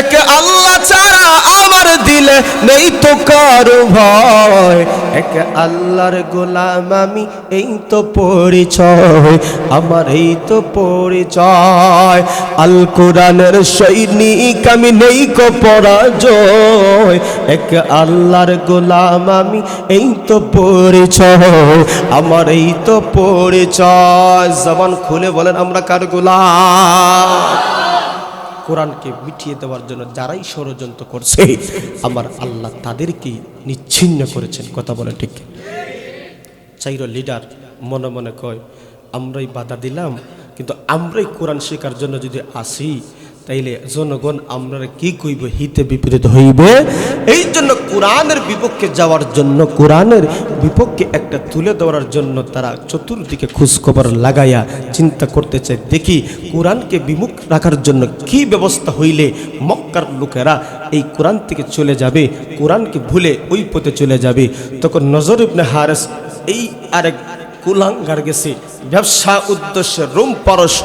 একে আল্লাহ ছাড়া আমার দিলে দিলে নেই তো কারো ভয়, এক আল্লাহর গোলাম আমি, এই তো পরিচয় আমার, এই তো পরিচয়। আল কোরআনের সৈনিক আমি, নেই কো পরাজয়, এক আল্লাহর গোলাম আমি, এই তো পরিচয় আমার, এই তো পরিচয়। জবান খুলে বলেন আমরা কার গোলাম? কোরআনকে মিটিয়ে দেওয়ার জন্য যারাই ষড়যন্ত্র করছে আমার আল্লাহ তাদেরকেই নিচ্ছিন্ন করেছেন। কথা বলে ঠিক? চাইর লিডার মনে মনে কয় আমরাই বাধা দিলাম, কিন্তু আমরাই কোরআন শেখার জন্য যদি আসি তাইলে জনগণ আমরা কি কইব, হিতে বিপরীত হইবে। এই জন্য কোরআনের বিপক্ষে যাওয়ার জন্য, কোরআনের বিপক্ষে একটা তুলে ধরার জন্য তারা চতুর্দিকে খোঁজখবর লাগাইয়া চিন্তা করতে চায়, দেখি কোরআনকে বিমুখ রাখার জন্য কি ব্যবস্থা হইলে মক্কার লোকেরা এই কোরআন থেকে চলে যাবে, কোরআনকে ভুলে ওই পথে চলে যাবে। তখন নজর ইবনে হারেস এই আরেক কুলাঙ্গার গেছে ব্যবসা উদ্দেশ্যে রোম পারস্য,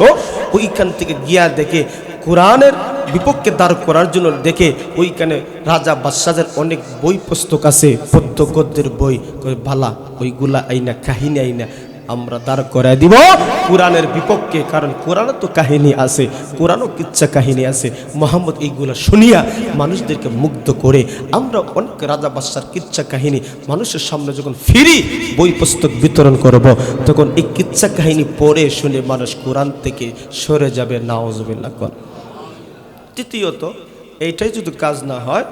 ওইখান থেকে গিয়া দেখে কোরআনের বিপক্ষে দাঁড় করার জন্য দেখে ওইখানে রাজা বাদশাহের অনেক বই পুস্তক আছে, পদ্য গদ্যের বই, ভালা ওইগুলা আইনা কাহিনী আইনা আমরা দাঁড় করাই দিব কোরআনের বিপক্ষে। কারণ কোরআনে তো কাহিনী আছে, কোরআনও কিচ্ছা কাহিনী আছে। মোহাম্মদ এইগুলা শুনিয়া মানুষদেরকে মুগ্ধ করে আমরা অনেক রাজা বাদশার কিচ্ছা কাহিনী মানুষের সামনে যখন ফিরি বই পুস্তক বিতরণ করব, তখন এই কিচ্ছা কাহিনী পড়ে শুনে মানুষ কোরআন থেকে সরে যাবে। নাউজুবিল্লাহ। তৃতীয়ত, এইটাই যদি কাজ না হয়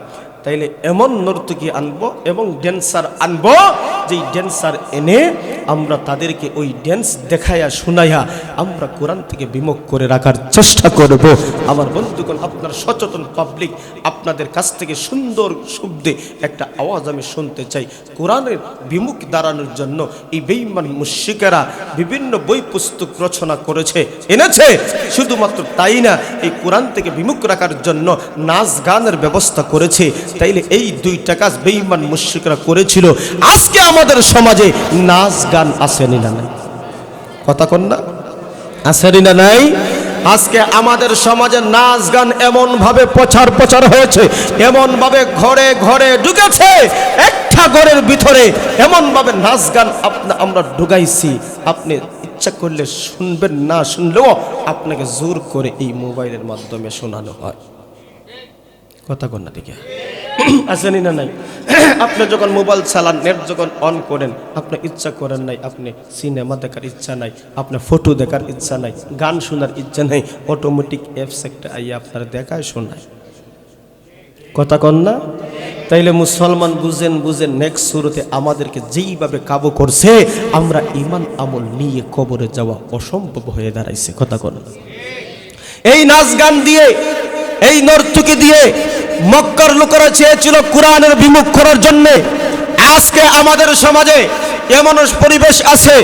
তাইলে এমন নর্তকী আনবো এবং ড্যান্সার আনবো, যেই ড্যান্সার এনে আমরা তাদেরকে ওই ড্যান্স দেখাইয়া শোনাইয়া আমরা কোরআন থেকে বিমুখ করে রাখার চেষ্টা করব। আমার বন্ধুগণ, আপনার সচেতন পাবলিক, আপনাদের কাছ থেকে সুন্দর শব্দে একটা আওয়াজ আমি শুনতে চাই। কোরআনের বিমুখ দাঁড়ানোর জন্য এই বেঈমান মুশরিকেরা বিভিন্ন বই পুস্তক রচনা করেছে, এনেছে। শুধুমাত্র তাই না, এই কোরআন থেকে বিমুখ রাখার জন্য নাচ গানের ব্যবস্থা করেছে। তাইলে এই দুইটা কাজ বেঈমান মুশরিকরা করেছিল। আজকে আমাদের সমাজে নাচ গান আসেনি না নাই? কথা কন না, আসেনি না নাই? আজকে আমাদের সমাজে নাচ গান এমন ভাবে প্রচার হয়েছে, এমন ভাবে ঘরে ঘরে ঢুকেছে, একটা ঘরের ভিতরে এমন ভাবে নাচ গান আমরা ঢুকাইছি, আপনি ইচ্ছা করলে শুনবেন, না শুনলেও আপনাকে জোর করে এই মোবাইলের মাধ্যমে শোনানো হয়। কথা কন না দেখে আসেনি না নাই? আপনি যখন মোবাইল চালান, নেট যখন অন করেন, আপনি ইচ্ছা করেন নাই, আপনি সিনেমা দেখার ইচ্ছা নাই, আপনার ফটো দেখার ইচ্ছা নাই, গান শোনার ইচ্ছা নাই, অটোমেটিক অ্যাপস একটা আইয়া আপনার দেখায় শোনায়। কথা কন না? তাইলে মুসলমান বুঝেন নেক্সট শুরুতে আমাদেরকে যেইভাবে কাবু করছে, আমরা ইমান আমল নিয়ে কবরে যাওয়া অসম্ভব হয়ে দাঁড়াইছে। কথা কন। এই নাচ গান দিয়ে, এই নর্তকী দিয়ে মক্কার লোকেরা চেয়েছিল কোরআনের বিমুখ করার জন্য। আজকে আমাদের সমাজে এমন পরিবেশ আছে,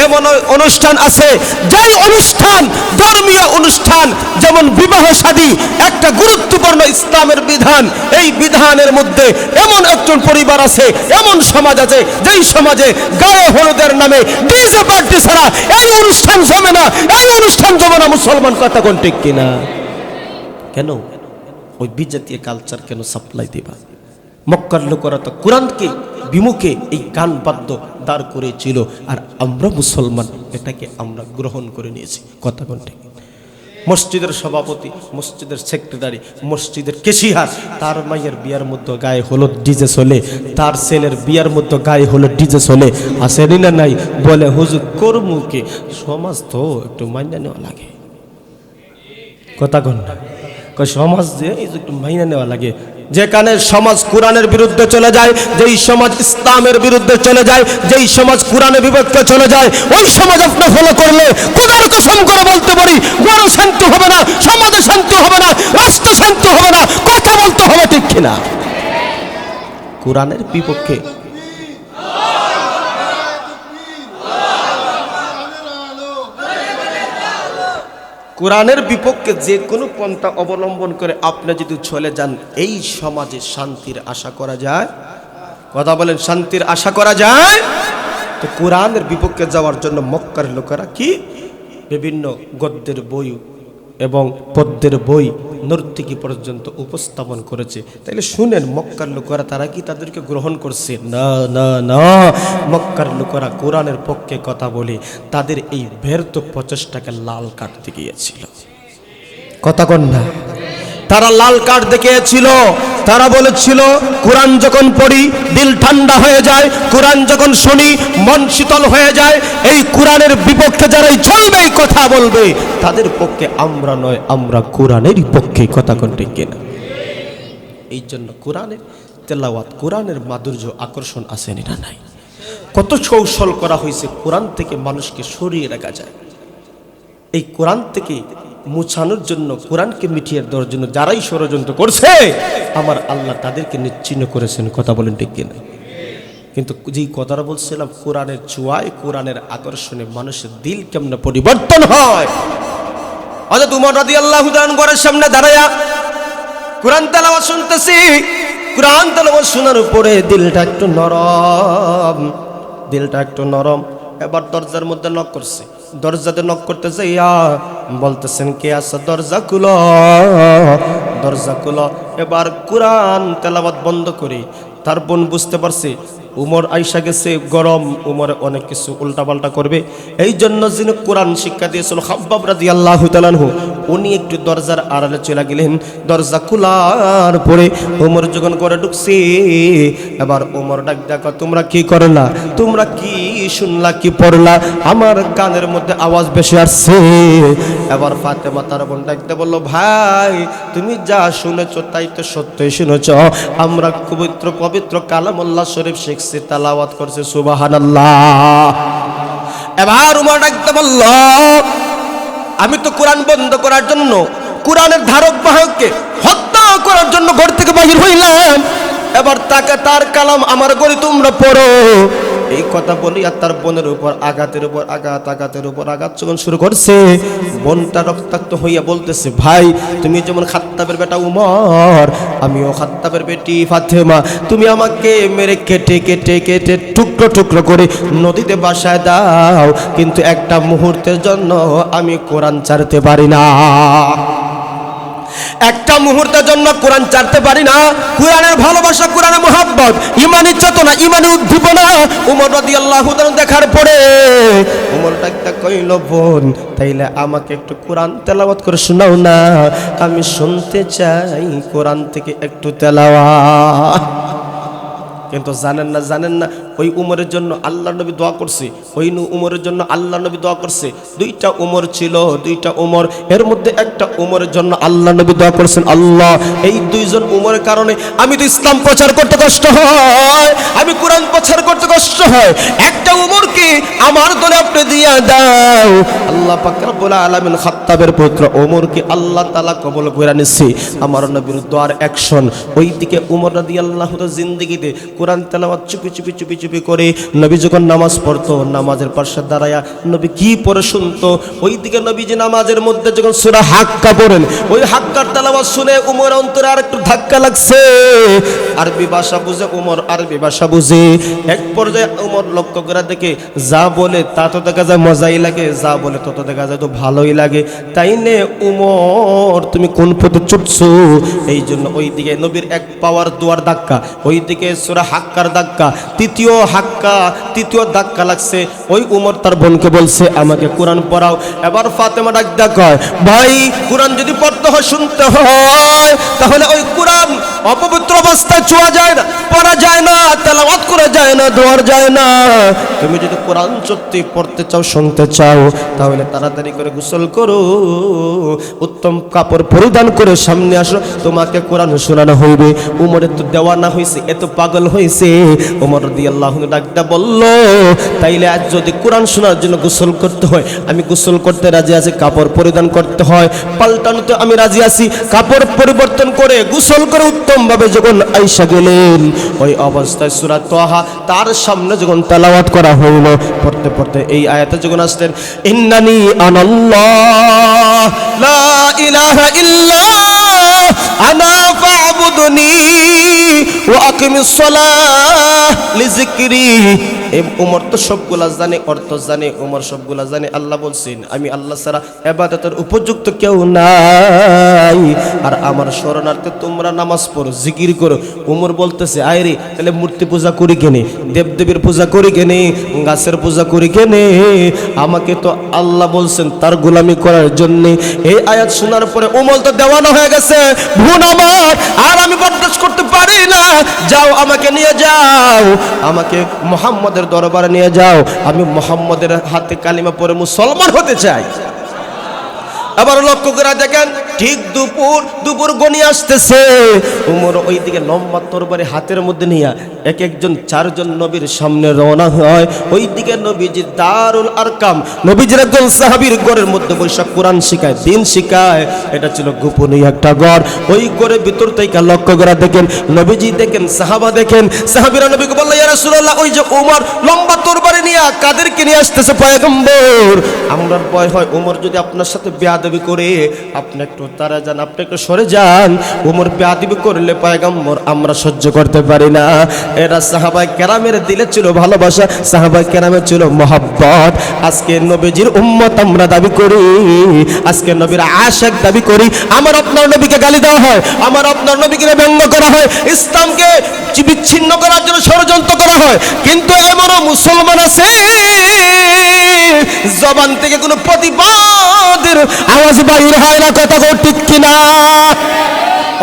এমন অনুষ্ঠান আছে, যেই অনুষ্ঠান ধর্মীয় অনুষ্ঠান, যেমন বিবাহ শাদী একটা গুরুত্বপূর্ণ ইসলামের বিধান, এই বিধানের মধ্যে এমন একজন পরিবার আছে, এমন সমাজ আছে, যেই সমাজে গায়ে হলুদের নামে ডিজে পার্টি ছাড়া এই অনুষ্ঠান জমে না, এই অনুষ্ঠান জমে না। মুসলমান কথা কোন ঠিক কিনা? কেন ওই বিজাতীয় কালচার কেন সাপ্লাই দিবা? মক্কার লোকেরা তো কোরআনকে বিমুখে এই গান বাদ্য দাঁড় করেছিল, আর আমরা মুসলমান এটাকে আমরা গ্রহণ করে নিয়েছি। কথা কোন ঠিক? মসজিদের সভাপতি, মসজিদের সেক্রেটারি, মসজিদের কেশিহার, তার মায়ের বিয়ার মধ্যে গায়ে হলুদ ডিজে চলে, তার ছেলের বিয়ার মধ্যে গায়ে হলুদ ডিজে চলে। আসেনি না নাই? বলে হুজুর কর্মকে সমাজ তো একটু মাইনা নেওয়া লাগে। কথা কোন না? সমাজ যে একটু মাইনা নেওয়া লাগে। যেখানে সমাজ কোরআনের বিরুদ্ধে চলে যায়, যেই সমাজ ইসলামের বিরুদ্ধে চলে যায়, যেই সমাজ কোরআনের বিপক্ষে চলে যায়, ওই সমাজ আপনি ফলো করলে খোদার কসম করে বলতে পারি, ঘরে শান্তি হবে না, সমাজে শান্তি হবে না, রাষ্ট্র শান্তি হবে না। কথা বলতে হবে ঠিক কিনা? কোরআনের বিপক্ষে কোরআনের বিপক্ষে যে কোনো পন্থা অবলম্বন করে আপনি যদি চলে যান, এই সমাজে শান্তির আশা করা যায়? কথা বলেন, শান্তির আশা করা যায়? তো কোরআনের বিপক্ষে যাওয়ার জন্য মক্কার লোকেরা কি বিভিন্ন গদ্যের বই এবং পদ্মের বই নর্তকী পর্যন্ত উপস্থাপন করেছে। তাইলে শুনেন, মক্কার লোকেরা তারা কি তাদেরকে গ্রহণ করছে? না না না, মক্কার লোকেরা কোরআনের পক্ষে কথা বলে তাদের এই ব্যর্থ প্রচেষ্টাকে লাল কাটতে গিয়েছিল। কথা কন না, তারা লাল কার্ড দেখিয়েছিল। তারা বলেছিল কোরআন যখন পড়ি দিল ঠান্ডা হয়ে যায়, কোরআন যখন শুনি মন শীতল হয়ে যায়। এই কোরআনের বিপক্ষে যারাই চলবে, কথা বলবে, তাদের পক্ষে আমরা নয়, আমরা কোরআনের পক্ষে। কথা কোন ঠিক কিনা? এই জন্য কোরআনের তেলাওয়াত, কোরআনের মাধুর্য, আকর্ষণ আসেনি না নাই? কত কৌশল করা হয়েছে কোরআন থেকে মানুষকে সরিয়ে রাখা যায়। এই কোরআন থেকে মুছানোর জন্য, কোরআনকে মিটিয়ে দেওয়ার জন্য যারাই ষড়যন্ত্র করছে, আমার আল্লাহ তাদেরকে নিশ্চিহ্ন করেছেন। কথা বলেন ঠিক কিনা? কিন্তু যেই কথাটা বলছিলাম, কোরআনের ছোঁয়ায়, কোরআনের আকর্ষণে মানুষের দিল কেমনে পরিবর্তন হয়। হযরত উমর রাদিয়াল্লাহু তাআলা ঘরের সামনে দাঁড়ায়া কোরআন তেলাওয়াত শুনতেছি। কোরআন তেলাওয়াত শোনার পরে দিলটা একটু নরম, দিলটা একটু নরম। এবার দরজার মধ্যে নক করছে। দরজাতে নক করতে যাইয়া বলতেছেন, কে আছে? দরজা খুলো, দরজা খুলো। এবার কোরআন তেলাওয়াত বন্ধ করে তার বোন বুঝতে পারছে উমর আইসা গেছে, গরম, উমরে অনেক কিছু উল্টাপাল্টা করবে। এই জন্য যিনি কোরআন শিক্ষা দিয়েছিল খাব্বাব রাদিয়াল্লাহু তাআলা আনহু, উনি একটু দরজার আড়ালে চলে গেলেন। দরজা খোলার পরে উমর যখন ঘরে ঢুকছে, এবার উমর ডাক দেখো, তোমরা কি করলা? তোমরা কি শুনলা, কি পড়লা? আমার কানের মধ্যে আওয়াজ বেশি আসছে। এবার ফাতেমা তার বোন ডাকতে বলল, ভাই তুমি যা শুনেছ তাই তো সত্যই শুনেছ। আমরা পবিত্র পবিত্র কালামুল্লাহ শরীফ শিখছি, তেলাওয়াত করছে, সুবহানাল্লাহ। এবার উমর ডাকতে বলল, আমি তো কোরআন বন্ধ করার জন্য, কোরআনের ধারক বাহককে হত্যা করার জন্য ঘর থেকে বাহির হইলাম। এবার তাকে তার কালাম আমার ঘরে তোমরা পড়ো। এই কথা বলি আর তার বোনের উপর আঘাতের উপর আঘাত, আঘাতের উপর আঘাত যখন শুরু করছে, বোনটা রক্তাক্ত হইয়া বলতেছে, ভাই তুমি যেমন খাত্তাবের বেটা উমর, আমিও খাত্তাবের বেটি ফাতেমা, তুমি আমাকে মেরে কেটে কেটে কেটে টুকরো টুকরো করে নদীতে ভাসায় দাও, কিন্তু একটা মুহূর্তের জন্য আমি কোরআন ছাড়তে পারি না। একটা মুহূর্তের জন্য কোরআন ছাড়তে পারি না। কোরআনের ভালোবাসা, কোরআনের মুহাব্বত, ইমানি চেতনা, ইমানি উদ্দীপনা উমর রাদিয়াল্লাহু তাআলা দেখার পরে উমর ডাকতে কইল, বোন তাইলে আমাকে একটু কোরআন তেলাওয়াত করে শোনাও না, আমি শুনতে চাই কোরআন থেকে একটু তেলাওয়াত। কিন্তু জানেন না, ওই উমরের জন্য আল্লাহ নবী দোয়া করছে। ওই উমরের জন্য আল্লাহ নবী দোয়া করছে। দুইটা উমর ছিল, দুইটা উমর, এর মধ্যে একটা উমরের জন্য আল্লাহ নবী দোয়া করছেন, আল্লাহ এই দুইজন উমরের কারণে আমি তো ইসলাম প্রচার করতে কষ্ট হয়, আমি কোরআন প্রচার করতে কষ্ট হয়, একটা উমরকে আমার দলে আপনি দিয়া দাও। আল্লাহ পাক রব্বুল আলামিন খাত্তাবের পুত্র উমরকে আল্লাহ তাআলা কবুল করে নিছে। আমার নবীর দোয়ার অ্যাকশন। ওইদিকে উমর রাদিয়াল্লাহু তাআলা জিন্দেগিতে কোরআন তেলাওয়াত চুপি চুপি চুপি চুপি করে নবী যখন নামাজ পড়তো, নামাজের পাশে দাঁড়ায়া নবী কি পড়ে শুনতো। ওইদিকে নবীজি নামাজের মধ্যে যখন সূরা হাক্কা পড়েন, ওই হাক্কার তেলাওয়াত শুনে উমর অন্তরে আর একটু ধাক্কা লাগছে। আরবি ভাষা বুঝে উমর, আরবি ভাষা বুঝে। এক পর্যায়ে উমর লক্ষ্য করে দেখে, যা বলে তা তো দেখা যায় মজাই লাগে, যা বলে তত দেখা যায় তো ভালোই লাগে, তাই নে উমর তুমি কোন পথে ছুটছো? এই জন্য ওইদিকে নবীর এক পাওয়ার দুয়ার ধাক্কা, ওইদিকে সূরা হাক্কার ধাক্কা, তৃতীয় ধাক্কা লাগছে। ওই উমর তার বোনকে বলছে, আমাকে কোরআন পড়াও। এবার ফাতেমা ডাক দেয়, ভাই কোরআন যদি পড়তে হয়, শুনতে হয়, তাহলে ওই কোরআন অপবিত্র অবস্থায় ছোঁয়া যায় না, পড়া যায় না, তেলাওয়াত করা যায় না, দোয়ার যায় না। তুমি যদি কোরআন সত্যি পড়তে চাও, শুনতে চাও, তাহলে তাড়াতাড়ি করে গোসল করো, উত্তম কাপড় পরিধান করে সামনে আসো, তোমাকে কোরআন শোনানো হইবে। উমরের তো দেওয়ানা হয়েছে, এত পাগল হয়েছে। উমর রাদিয়াল্লাহু আনহু ডাকটা বলল, তাইলে আজ যদি কোরআন শোনার জন্য গোসল করতে হয়, আমি গোসল করতে রাজি আছি, কাপড় পরিধান করতে হয় পাল্টানোতে আমি রাজি আছি। কাপড় পরিবর্তন করে গোসল করে উত্তম ভাবে যখন আয়েশা গেলেন, ওই অবস্থায় সূরা তাহা তার সামনে যখন তেলাওয়াত করা হইল, পড়তে পড়তে এই আয়াতে যখন আসলেন, ইন্নানি আনাল্লাহ লা ইলাহা ইল্লা আনা ফা'বুদনি ওয়া আকিমিস সালাহ লিযিকরি, উমর তো সবগুলা জানে, অর্থ জানে, উমর সবগুলা জানে। আল্লাহ বলছেন আমি আল্লাহ ছাড়া ইবাদতের উপযুক্ত কেউ নাই, আর আমার শরণার্থে তোমরা নামাজ পড়ো, জিকির করো। উমর বলতেছে আয়রে তাহলে মূর্তি পূজা করি কেনে, দেবদেবীর পূজা করি কেনে, গাছের পূজা করি কেনে? আমাকে তো আল্লাহ বলছেন তার গোলামি করার জন্য। এই আয়াত শোনার পরে উমর তো দেওয়ানা হয়ে গেছে, ভুল আমার, আর আমি বরদাস্ত করতে পারি না। যাও আমাকে নিয়ে যাও, আমাকে মুহাম্মদের দরবারে নিয়ে যাও, আমি মুহাম্মদের হাতে কালিমা পড়ে মুসলমান হতে চাই। আবার লক্ষ্য করে দেখেন, ঠিক দুপুর গনিয়ে আসতেছে, উমর ওইদিকে লম্বা তরবারি হাতের মধ্যে নিয়ে এক একজন চারজন নবীর সামনে রওনা হয়। ওইদিকে নবীজির দারুল আরকাম, নবীজির একজন সাহাবীর ঘরের মধ্যে বৈশাখ কোরআন শিখায়, দিন শিখায়। এটা ছিল গোপনীয় একটা ঘর। ওই ঘরের ভিতর থেকে লক্ষ্য করে দেখেন, নবীজি দেখেন, সাহাবা দেখেন, সাহাবীরা নবীকে বলল ইয়া রাসূলুল্লাহ, ওই যে উমর লম্বা তরবারি নিয়ে কাদেরকে নিয়ে আসতেছে পয়গম্বর? আমরার ভয় হয় উমর যদি আপনার সাথে বেয়াদবি করে, আপনি একটু তারা যান, আপনি একটু সরে যান। উমর বেয়াদবি করলে পয়গম্বর আমরা সহ্য করতে পারি না। এরা সাহাবায়ে কেরামের দিলে ছিল ভালোবাসা, সাহাবায়ে কেরামের ছিল মহব্বত। আজকে নবীজির উম্মত আমরা দাবি করি, আজকে নবীর আশিক দাবি করি, আমার আপনার নবীকে গালি দেওয়া হয়, আমার আপনার নবীকে ব্যঙ্গ করা হয়, ইসলামকে বিচ্ছিন্ন করার জন্য ষড়যন্ত্র করা হয়। কিন্তু এমনও মুসলমান আছে জবান থেকে কোনো প্রতিবাদের আওয়াজ বাইর হয় না। কথা ঠিক কিনা?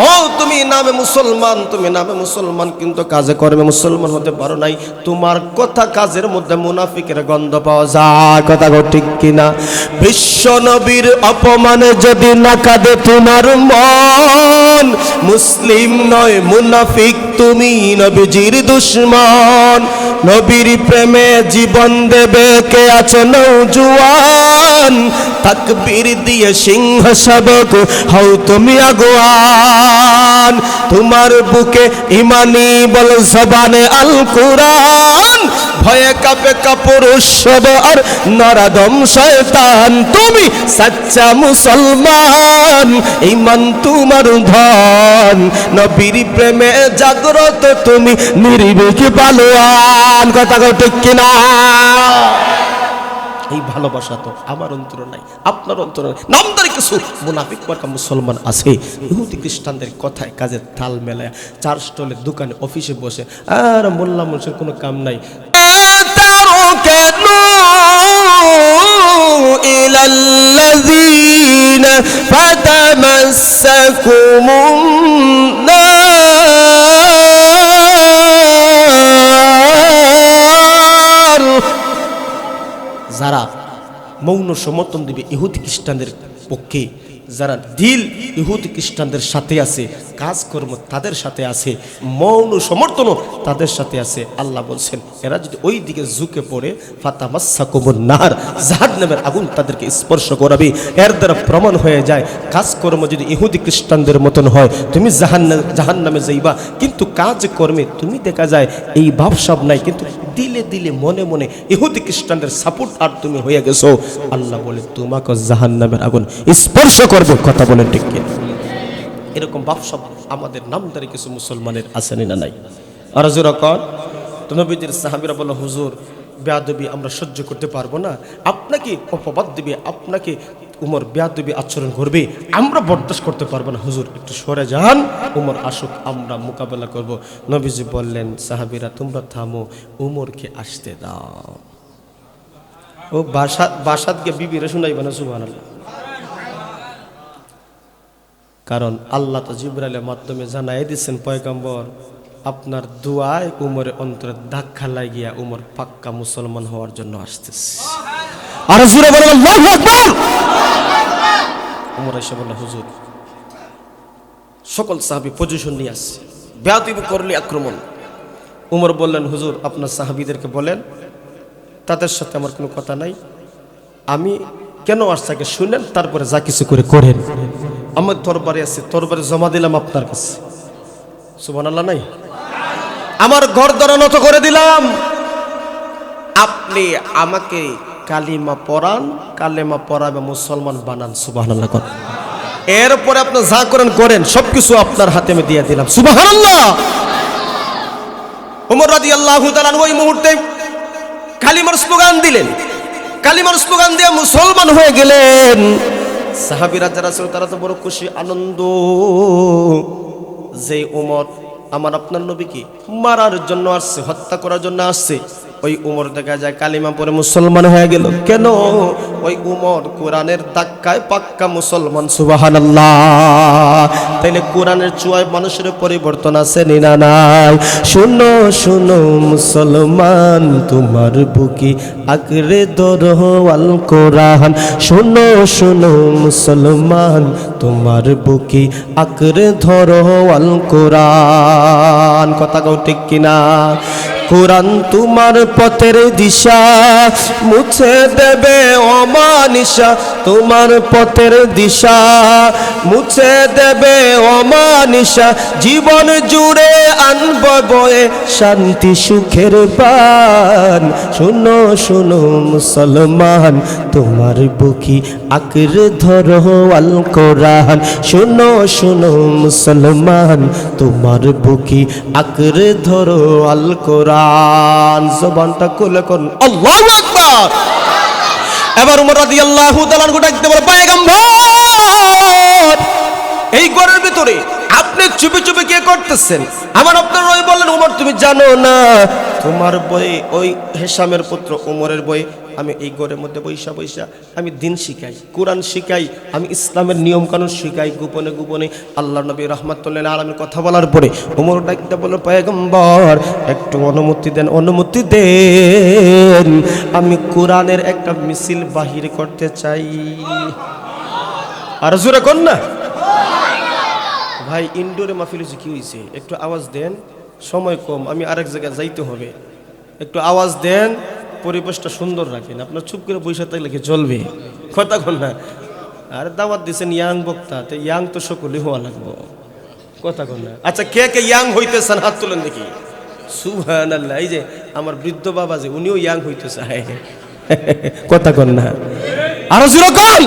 ও তুমি নামে মুসলমান, তুমি নামে মুসলমান, কিন্তু কাজে কর্মে মুসলমান হতে পারো নাই। তোমার কথা কাজের মধ্যে মুনাফিকের গন্ধ পাওয়া যায়। কথা ঠিক কিনা? বিশ্ব নবীর অপমানে যদি না কাঁদে তোমার মন, মুসলিম নয় মুনাফিক, তুমি নবীজির দুশমন। নবীর প্রেমে জীবন দেবে কে আছো নওজোয়ান, তাকবীর দিয়ে সিংহ শাবক হও তুমি আগুয়ান। তোমার বুকে ইমানি বল জবানে আল কুরআন, ভয়ে কাঁপে কাপুর উৎসব আর নরাদম শয়তান। তুমি সচ্চা মুসলমান, ইমান তোমার ধন, নবীর প্রেমে জাগ্রত তুমি নির্ভীক পালোয়ান। কথা ঠিক কিনা? এই ভালোবাসা তো আমার অন্তরে নাই, আপনার অন্তরে নাই। নামদারি কিছু মুনাফিক মার্কা মুসলমান আছে, ইহুদি খ্রিস্টানদের কথায় কাজে তাল মেলায় চার স্টলের দোকানে অফিসে বসে, আর মোল্লা মানুষের কোনো কাম নাই। ইলাল্লাযীনা ফাতামাসসাকুমুন নার, যারা মৌন সমর্থন দিবে ইহুদি খ্রিস্টানদের পক্ষে, যারা দিল ইহুদি খ্রিস্টানদের সাথে আছে, কাজকর্ম তাদের সাথে আছে, মৌন সমর্থনও তাদের সাথে আছে। আল্লাহ বলছেন এরা যদি ওই দিকে ঝুঁকে পড়ে, ফাতামাসসাকুমুন নার, জাহান্নামের আগুন তাদেরকে স্পর্শ করাবে। এর দ্বারা প্রমাণ হয়ে যায় কাজকর্ম যদি ইহুদি খ্রিস্টানদের মতন হয়, তুমি জাহান্নামে যাইবা, কিন্তু কাজকর্মে তুমি দেখা যায় এই ভাবসাব নাই, কিন্তু দিলে দিলে মনে মনে ইহুদি খ্রিস্টানদের সাপোর্ট আর তুমি হয়ে গেছো। আল্লাহ বলে তোমাকে জাহান্নামের আগুন স্পর্শ করবে। কথা বলেন ঠিক কি? এরকম ভাবসাব আমাদের নামদারি কিছু মুসলমানের আছে না নাই? আর যখন তো নবীজির সাহাবীরা বলে হুজুর বেয়াদবি আমরা সহ্য করতে পারবো না, আপনাকে অপবাদ দিবে, আপনাকে উমর বেয়াদবি আচরণ করবে, আমরা বরদাস্ত করতে পারবো না, হুজুর একটু সরে যান, উমর আসুক আমরা মোকাবেলা করব। নবীজি বললেন সাহাবীরা তোমরা থামো, উমরকে আসতে দাও। ও বাসাত গিয়ে বিবিরা শুনাইবে না সুবহানাল্লাহ। কারণ আল্লাহ তো জিবরাইলের মাধ্যমে জানাই দিচ্ছেন পয়গম্বর আপনার দুআয় উমরের অন্তরে ধাক্কা লাগিয়া উমর পাক্কা মুসলমান হওয়ার জন্য আসতেছে। আর জোরে বলেন আল্লাহু আকবার। উমর এসে বলল হুজুর, সকল সাহাবী পজিশন নিয়ে আসছে, বেয়াদবি করলে আক্রমণ। উমর বললেন হুজুর আপনার সাহাবীদেরকে বলেন তাদের সাথে আমার কোনো কথা নাই, আমি কেন আসছে শুনেন, তারপরে যা কিছু করে করেন। আমার তরবারি আছে, তরবারি জমা দিলাম আপনার কাছে, সুবহানাল্লাহ নাই, আমার ঘর দ্বারা নত করে দিলাম, আপনি আমাকে কালিমা পড়ান, কালেমা পড়াবে মুসলমান বানান, সুবহানাল্লাহ করেন। এরপরে আপনি যা করেন করেন, সবকিছু আপনার হাতে আমি দিয়ে দিলাম, সুবহানাল্লাহ। ওমর রাদিয়াল্লাহু তাআলা ওই মুহূর্তে কালিমার স্লোগান দিলেন, কালিমার স্লোগান দিয়ে মুসলমান হয়ে গেলেন। সাহাবীরা যারা ছিল তারা তো বড় খুশি আনন্দ, যে ওমর আমার আপনার নবীকে মারার জন্য আসছে, হত্যা করার জন্য আসছে, ওই উমর দেখা যায় কালিমা পরে মুসলমান হয়ে গেল। কেন? ওই উমর কোরআনের ধাক্কায় পাক্কা মুসলমান। সুবহানাল্লাহ। তাইলে কোরআনের চুয়ায় মানুষের পরিবর্তন আছে না নাই? শুনো শুনো মুসলমান, তোমার বুকে আঁকড়ে ধরো আল কোরআন। শুনো শুনো মুসলমান, তোমার বুকে আঁকড়ে ধরো আল কোরআন। কথা কও ঠিক কিনা? কোরআন তোমার পথের দিশা, মুছে দেবে অমানিসা। তোমার পথের দিশা মুছে দেবে অমানিসা, জীবন জুড়ে আনব বয়ে শান্তি সুখের বান। শুনো শুনো মুসলমান, তোমার বুকে আঁকড়ে ধরো আল কোরআন। শুনো শুনো মুসলমান, তোমার বুকে আঁকড়ে ধরো আল কোরআন। জবানটা খুলে কোন আল্লাহু আকবার। এবার উমর রাদিয়াল্লাহু তাআলা ডাকতে বলে, পয়গম্বর এই ঘরের ভিতরে আপনি চুপি চুপি কে করতেছেন? আমার আপনার ওই বললেন, উমর তুমি জানো না তোমার বই ওই হেশামের পুত্র উমরের বই আমি এই ঘরের মধ্যে বৈশা বৈশা আমি দিন শিখাই, কোরআন শিখাই, আমি ইসলামের নিয়ম কানুন শিখাই গোপনে গোপনে। আল্লাহ নবী রাহমাতুল্লাহ আলাইহির কথা বলার পরে উমর ডাকতে বলল, পয়গম্বর একটু অনুমতি দেন, অনুমতি দেন, আমি কোরআনের একটা মিছিল বাহির করতে চাই। আর জোরে কোন না ভাই, ইনডোরে মাহফিল হয়েছে, কি হয়েছে? একটু আওয়াজ দেন, সময় কম, আমি আরেক জায়গায় যাইতে হবে, একটু আওয়াজ দেন, পরিবেশটা সুন্দর রাখেন। আপনার চুপ করে বসে থাকলে কি চলবে? কথা কন না। আর দাওয়াত দিচ্ছেন ইয়াং বক্তা, তো ইয়াং তো সকলে হওয়া লাগবো। কথা কন না। আচ্ছা, কে কে ইয়াং হইতেছেন হাত তুলেন দেখি। সুবহানাল্লাহ। এই যে আমার বৃদ্ধ বাবা যে উনিও ইয়াং হইতে চায়। কথা কন না, আরো জোরে কন।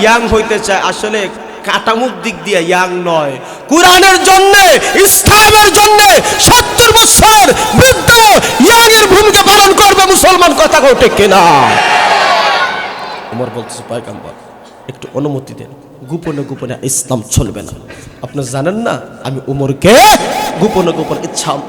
ইয়াং হইতে চায়, আসলে কাটামুখ দিক দিয়ে ইয়াং নয়, কোরআনের জন্য ইসলামের জন্য 70 বছর বৃদ্ধ ইয়াং এর ভূমিকা পালন করবে মুসলমান। কথা কও ঠিক কিনা? ওমর বলতেছে, পয়গম্বর একটু অনুমতি দেন, গোপনে গোপনে ইসলাম চলবে না। আপনি জানেন না আমি উমরকে গোপনে গোপনে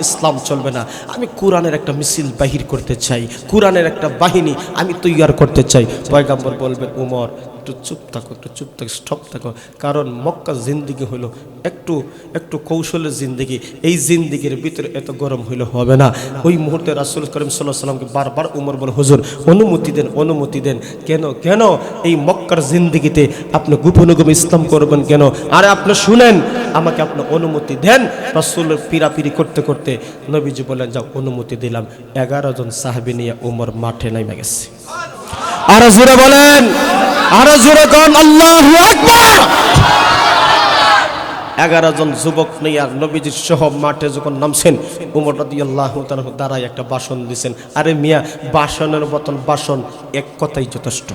ইসলাম চলবে না, আমি কোরআনের একটা মিছিল বাহির করতে চাই, কোরআনের একটা বাহিনী আমি তৈরি করতে চাই। পয়গম্বর বলবেন, উমর একটু চুপ থাকো, একটু চুপ থাকো, স্টপ থাকো, কারণ মক্কা জিন্দিগি হলো একটু একটু কৌশলের জিন্দিগি, এই জিন্দিগির ভিতরে এত গরম হইলে হবে না। ওই মুহূর্তে রাসূল করিম সাল্লাল্লাহু আলাইহি ওয়াসাল্লামকে বারবার উমর বলে, হুজুর অনুমতি দেন, অনুমতি দেন। কেন কেন এই মক্কার জিন্দিগিতে আপনি গোপনে গোপনে ইসলাম করবেন কেন? আরে আপনি শুনেন, আমাকে আপনি অনুমতি দেন। রাসূলের পিরাপিরি করতে করতে নবীজি বলেন, যাও অনুমতি দিলাম। 11 জন সাহাবী নিয়ে উমর মাঠে নেমে গেছে। আর জোরে বলেন, আরো জোরে কোন আল্লাহু আকবার। 11 জন যুবক নিয়ে আর নবীজির সহ মাঠে যখন নামছেন, উমর রাদিয়াল্লাহু তাআলা দাঁড়ায় একটা ভাষণ দিয়েছেন। আরে মিয়া, ভাষণের মতন ভাষণ এক কথাই যথেষ্ট।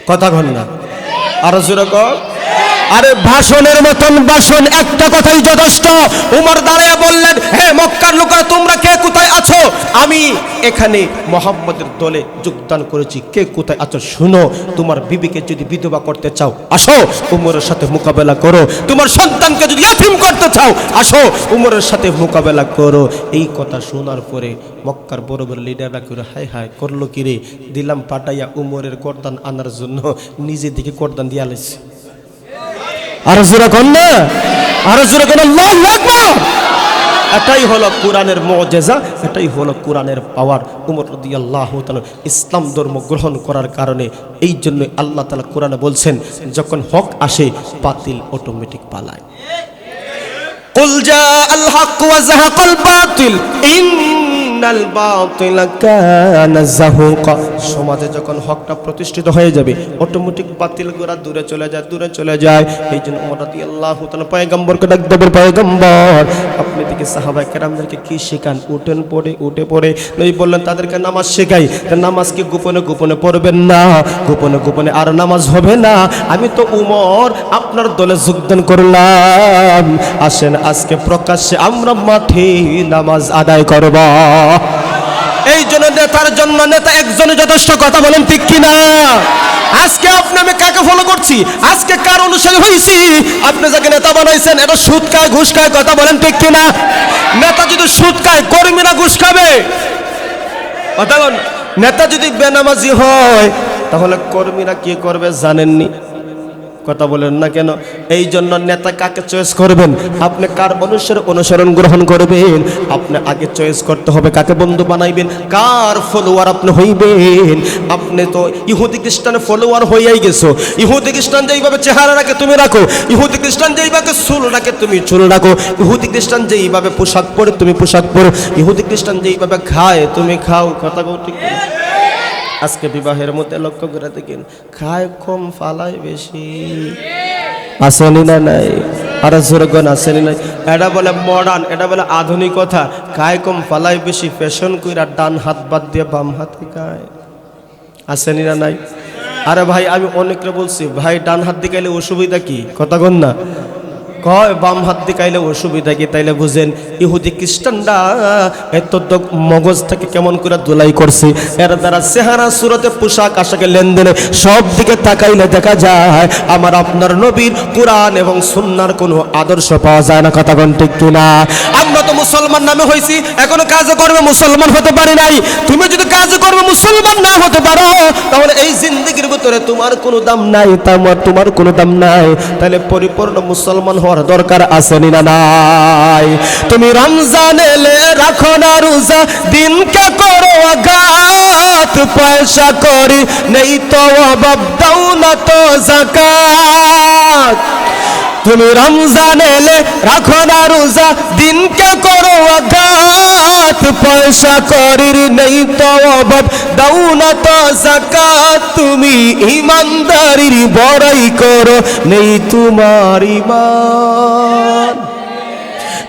কথা কন না, আরো জোরে কন। আরে ভাষণের মতন ভাষণ একটা কথাই যথেষ্ট। উমর দাঁড়িয়ে বললেন, হে মক্কার লোকেরা তোমরা কে কোথায় আছো? আমি এখানে মুহাম্মদের দলে যোগদান করেছি, কে কোথায় আছো শুনো। তোমার বিবিকে যদি বিধবা করতে চাও আসো, উমরের সাথে মোকাবেলা করো। তোমার সন্তানকে যদি ইয়াতীম করতে চাও আসো, উমরের সাথে মোকাবেলা করো। এই কথা শোনার পরে মক্কার বড় বড় লিডাররা করে হায় হায় করলো কি রে, দিলাম পাঠাইয়া উমরের গর্দান আনার জন্য নিজের দিকে গর্দান দিয়া লাইছে। আরো জোরে কোন না, আরো জোরে কোন আল্লাহু আকবার। এটাই হলো কোরআনের মুজিজা, এটাই হলো কোরআনের পাওয়ার। উমর রাদিয়াল্লাহু তাআলা ইসলাম ধর্ম গ্রহণ করার কারণে এই জন্য আল্লাহ তাআলা কোরআনে বলছেন, যখন হক আসে বাতিল অটোমেটিক পালায়। কুল জাআল হক ওয়া যাহাকাল বাতিল ইন্নাল বাতিলা কানা যাহুকা। সমাজে যখন হকটা প্রতিষ্ঠিত হয়ে যাবে অটোমেটিক বাতিল গোরা দূরে চলে যায়, দূরে চলে যায়। এই জন্য ওমর রাদিয়াল্লাহু তাআলা পয়গম্বরকে ডাক দেবেন, পয়গম্বর আপনি দিকে সাহাবায়ে কেরামদেরকে কি শেখান? উঠে পড়ে নবী বললেন তাদেরকে নামাজ শেখাই। নামাজ কি গোপনে গোপনে পড়বেন না, গোপনে গোপনে আর নামাজ হবে না। আমি তো উমর আপনার দলে যোগদান করলাম, আসেন আজকে প্রকাশ্যে আমরা মাঠে নামাজ আদায় করব। এই জন্য নেতার জন্য নেতা একজনই যথেষ্ট, কথা বলেন ঠিক কিনা? আজকে আপনি আমি কাকে ফলো করছি, আজকে কার অনুসারী হয়েছি? আপনি যাকে নেতা বানাইছেন এটা সুদ খায় ঘুষ খায়, কথা বলেন ঠিক কিনা? নেতা যদি সুদ খায় কর্মীরা ঘুষ খাবে, কথা বলেন। নেতা যদি বেনামাজি হয় তাহলে কর্মীরা কি করবে জানেননি, কথা বলেন না কেন? এই জন্য নেতা কাকে চয়েস করবেন, আপনি কার অনুসরণ গ্রহণ করবেন, আপনি আগে চয়েস করতে হবে কাকে বন্ধু বানাইবেন, কার ফলোয়ার আপনি হইবেন। আপনি তো ইহুদি খ্রিস্টানের ফলোয়ার হইয়াই গেছো। ইহুদি খ্রিস্টান যেইভাবে চেহারা রাখে তুমি রাখো, ইহুদি খ্রিস্টান যেইভাবে চুল রাখে তুমি চুল রাখো, ইহুদি খ্রিস্টান যেইভাবে পোশাক পরে তুমি পোশাক পরো, ইহুদি খ্রিস্টান যেইভাবে খায় তুমি খাও, কথা বল ঠিক। আজকে বিবাহের মধ্যে লক্ষ্য করে দেখেন, খায় কম ফালায় বেশি, আসেনি না নাই? আর জোরগণ আসেনি নাই? এটা বলে মডার্ন, এটা বলে আধুনিকতা। খায় কম ফালায় বেশি, ফ্যাশন কইরা ডান হাত বাদ দিয়ে বাম হাতে খায়, আসেনি না নাই? আরে ভাই আমি অনেকরে বলছি, ভাই ডান হাত দিয়ে খাইলে অসুবিধা কি, কথা কন না? কয় বাম হাত দিয়ে খাইলে অসুবিধা কি? তাইলে বুঝেন ইহুদি খ্রিস্টানরা এত মগজ থেকে কেমন করে ধুলাই করছে, এর দ্বারা চেহারা সুরতে পোশাক আশাকে লেনদেনে সব দিকে তাকাইলে দেখা যায় আমার আপনার নবীর কোরআন এবং সুন্নাহর কোনো আদর্শ পাওয়া যায় না, কথা কোন ঠিক কিনা? আমরা তো মুসলমান নামে হয়েছি, এখনো কাজে কর্মে মুসলমান হতে পারি নাই। তুমি যদি কাজে কর্মে মুসলমান না হতে পারো তাহলে এই জিন্দেগির ভিতরে তোমার কোনো দাম নাই, তোমার কোনো দাম নাই। তাহলে পরিপূর্ণ মুসলমান হওয়ার দরকার আছে না নাই? তুমি রমজান এলে রাখো না রোজা, দিনকে করো আঘাত, পয়সা করি নেই তো অভাব, দাও না তো যাকাত। তুমি রমজান এলে রাখো না রোজা, দিনকে করো আঘাত, পয়সা করির নেই তো অভাব, দাও না তো যাকাত। তুমি ইমানদারির বড়াই করো, নেই তোমার ঈমান।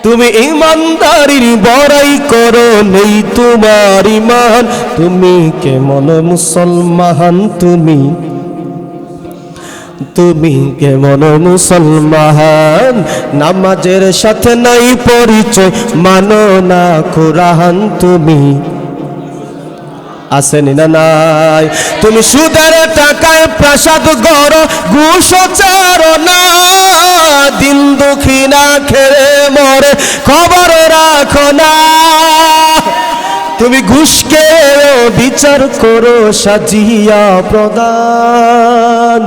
তুমি ইমানদারির বড়াই করো, নেই তোমার ঈমান। তুমি কেমন মুসলমান, তুমি কেমন মুসলমান, নামাজের সাথে নাই পরিচয়, মানো না কোরআন তুমি, আসেনি না নাই? তুমি সুদের টাকায় প্রাসাদ গড়, ঘুষ চারো না, দিন দুঃখী না খেয়ে মরে খবর রাখো না। তুমি ঘুষকে বিচার করো সাজিয়া প্রদান,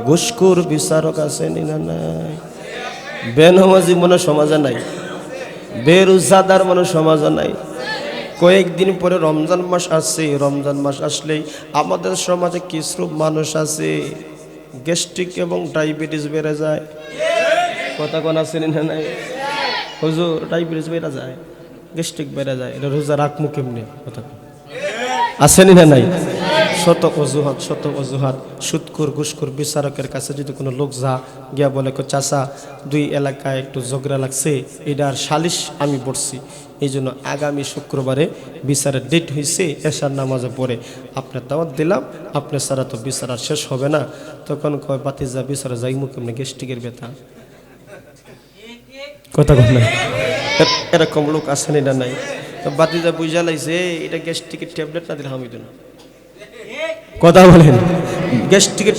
ঘুষখোর বিচারক আসেনি না নাই? বেনামাজি মনে সমাজে নাই, বেরোজগার মনে সমাজে নাই। কয়েকদিন পরে রমজান মাস আসছে, রমজান মাস আসলেই আমাদের সমাজে কিছু মানুষ আছে গ্যাস্ট্রিক এবং ডায়াবেটিস বেড়ে যায়, কথা কোন আসেনি না নাই? হুজুর ডায়াবেটিস বেড়ে যায়, গ্যাস্ট্রিক বেড়ে যায়, এটা রোজা রাখমু কেমনে, কথা আসেনি না নাই? শত অজুহাত। সুদখোর ঘুষখোর বিচারকের কাছে যদি কোনো লোক যা গিয়া বলে চাচা দুই এলাকায় একটু ঝগড়া লাগছে, এটার সালিশ আমি পড়ছি, এই জন্য আগামী শুক্রবারে বিচারের ডেট হয়েছে, এশার নামাজে পড়ে আপনার দাওয়াত দিলাম, আপনার ছাড়া তো বিচার আর শেষ হবে না। তখন কয় বাতিজা বিচারে যাইমু কেমনে, গ্যাস্ট্রিকের ব্যথা, কথা কন না? এরকম লোক আসেনি না নাই? তো বাতিজা বুঝা লাইছে এটা গ্যাস্ট্রিকের ট্যাবলেট না দিলে আমি দিন, কথা বলেন? গ্যাস্ট্রিকের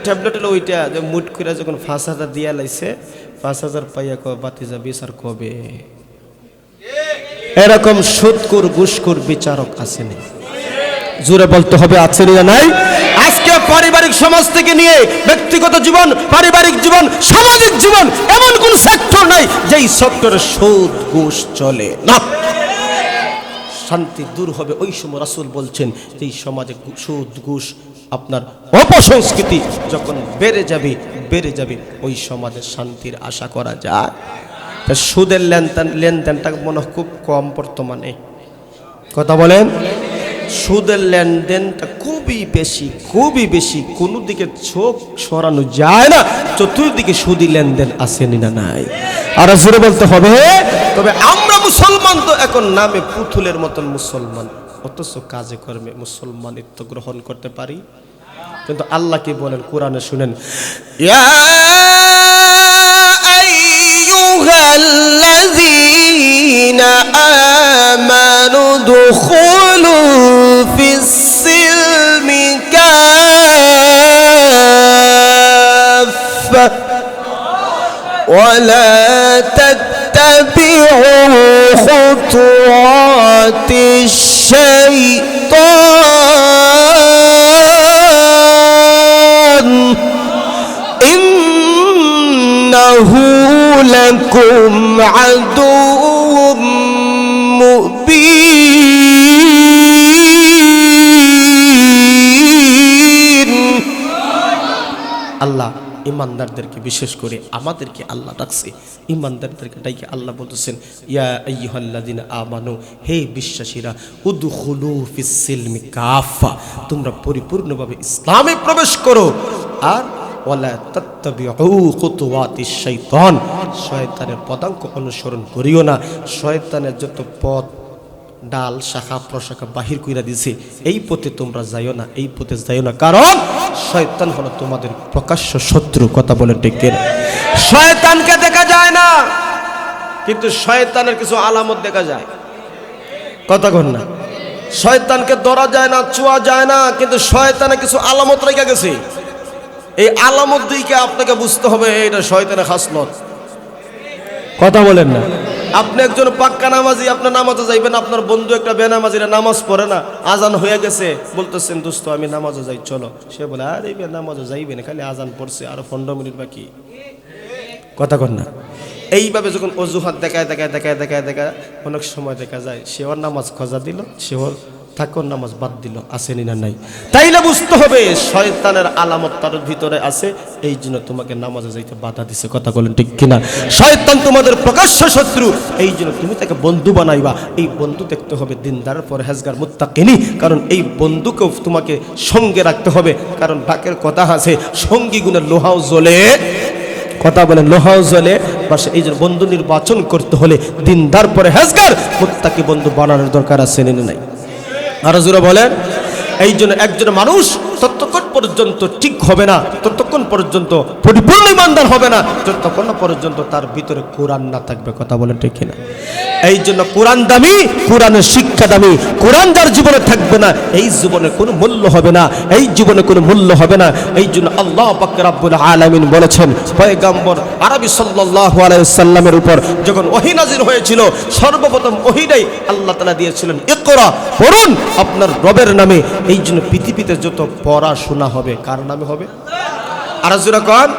ট্যাবলেট হলো ওইটা যে মুট করে যখন ৫,০০০ দিয়া লাইছে, ৫,০০০ পাইয়া কয় বাতিজা বিচার কবে? এরকম সুদখোর ঘুষখোর বিচারক আসেনি, জোরে বলতে হবে আছেনি না নাই? আজকে পারিবারিক সমাজ থেকে নিয়ে ব্যক্তিগত জীবন, পারিবারিক জীবন, সামাজিক জীবন, এমন কোন সেক্টর নাই যেই সেক্টরে সুদ ঘুষ চলে না। শান্তি দূর হবে ওই সময় রাসূল বলছেন যে এই সমাজে সুদ ঘুষ আপনার অপসংস্কৃতি যখন বেড়ে যাবে ওই সমাজে শান্তির আশা করা যায়। তা সুদের লেনদেনটা মনে খুব কম বর্তমানে, কথা বলেন? সুদের লেনদেনটা খুবই বেশি, কোনো দিকে চোখ সরানো যায় না, চতুর্দিকে সুদি লেনদেন আসেনি না নাই? আর জোরে বলতে হবে। তবে আমরা মুসলমান তো এখন নামে পুতুলের মতন মুসলমান, অথচ কাজে কর্মে মুসলমানিত্ব গ্রহণ করতে পারি। কিন্তু আল্লাহ কি বলেন কোরআনে শুনেন, ইয়া আইয়ুহাল্লাযীনা আমানু ادخلوا في السلم كافة ولا تتبعوا خطوات الشيطان إنه لكم عدو মুবিন। আল্লাহ ইমানদারদেরকে বিশেষ করে আমাদেরকে আল্লাহ ডাকছে, ইমানদারদেরকে ডাইকে আল্লাহ বলতেছেন ইয়া আইয়ুহাল্লাযিনা আমানু, হে বিশ্বাসীরা, উদখুলু ফিস সিলমি কাফা, তোমরা পরিপূর্ণভাবে ইসলামে প্রবেশ করো। আর ওয়ালা তাত্তাবিউ খুতুওয়াতিশ শাইতান, শয়তানের পদাঙ্ক অনুসরণ করিও না। শয়তানের যত পথ ডাল শাখা প্রশাখা বাহির কইরা দিছে, এই পথে তোমরা যাইও না, এই পথে যাইও না, কারণ শয়তান হলো তোমাদের প্রকাশ্য শত্রু। কথা বলে ঠিক কিনা? শয়তানকে দেখা যায় না, কিন্তু শয়তানের কিছু আলামত দেখা যায়। কথা কন না? শয়তানকে ধরা যায় না, ছোঁয়া যায় না, কিন্তু শয়তানের কিছু আলামত রেখে গেছে। এই আলামত দিকে আপনাকে বুঝতে হবে এটা শয়তানের খাসলত। কথা বলেন না? আপনি একজন পাক্কা নামাজি, আপনার নামাজে যাইবেন, আপনার বন্ধু একটা বেনামাজিরা নামাজ পড়ে না, আজান হয়ে গেছে, বলতেছেন দোস্ত আমি নামাজে যাই চলো, সে বলে আরে নামাজে যাইবে না, খালি আজান পড়ছে আরো 15 মিনিট বাকি। কথা কন না? এইভাবে যখন অজুহাত দেখায় দেখায় দেখায় দেখায় দেখায় অনেক সময় দেখা যায় সে ওর নামাজ খোঁজা দিল, সে ওর থাকর নামাজ বাদ দিল, আসেনি না নাই? তাইলে বুঝতে হবে শয়তানের আলামত তার ভিতরে আছে, এই জন্য তোমাকে নামাজে যাইতে বাধা দিছে। কথা বলেন ঠিক কিনা? শয়তান তোমাদের প্রকাশ্য শত্রু, এই জন্য তুমি তাকে বন্ধু বানাইবা। এই বন্ধু দেখতে হবে দিনদার, পরহেজগার, মুত্তাকিনী, কারণ এই বন্ধুকেও তোমাকে সঙ্গে রাখতে হবে, কারণ ডাকের কথা আছে সঙ্গী গুণের লোহাও জ্বলে। কথা বলেন, লোহাও জ্বলে বাসে। এই জন্য বন্ধু নির্বাচন করতে হলে দিনদার, পরহেজগার, মুত্তাকি বন্ধু বানানোর দরকার আছে না নাই? আরো জোরে বলেন। এই জন্য একজন মানুষ ততক্ষণ পর্যন্ত ঠিক হবে না, ততক্ষণ পর্যন্ত পরিপূর্ণ ইমানদার হবে না, যতক্ষণ পর্যন্ত তার ভিতরে কোরআন না থাকবে। কথা বলেন ঠিক কিনা? এই জন্য কোরআন দামি, কোরআনের শিক্ষা দামি। কোরআন যার জীবনে থাকবে না, এই জীবনে কোনো মূল্য হবে না, এই জীবনে কোনো মূল্য হবে না। এই জন্য আল্লাহ পাক রব্বুল আলামিন বলেছেন, পয়গম্বর আরবি সাল্লাল্লাহু আলাইহি ওয়াসাল্লামের উপর যখন ওহী নাযিল হয়েছিল, সর্বপ্রথম ওহীটাই আল্লাহ তাআলা দিয়েছিলেন ইকরা, পড়ুন আপনার রবের নামে। এই জন্য পৃথিবীতে যত পড়াশোনা হবে কার নামে হবে? আর জোরে কোন?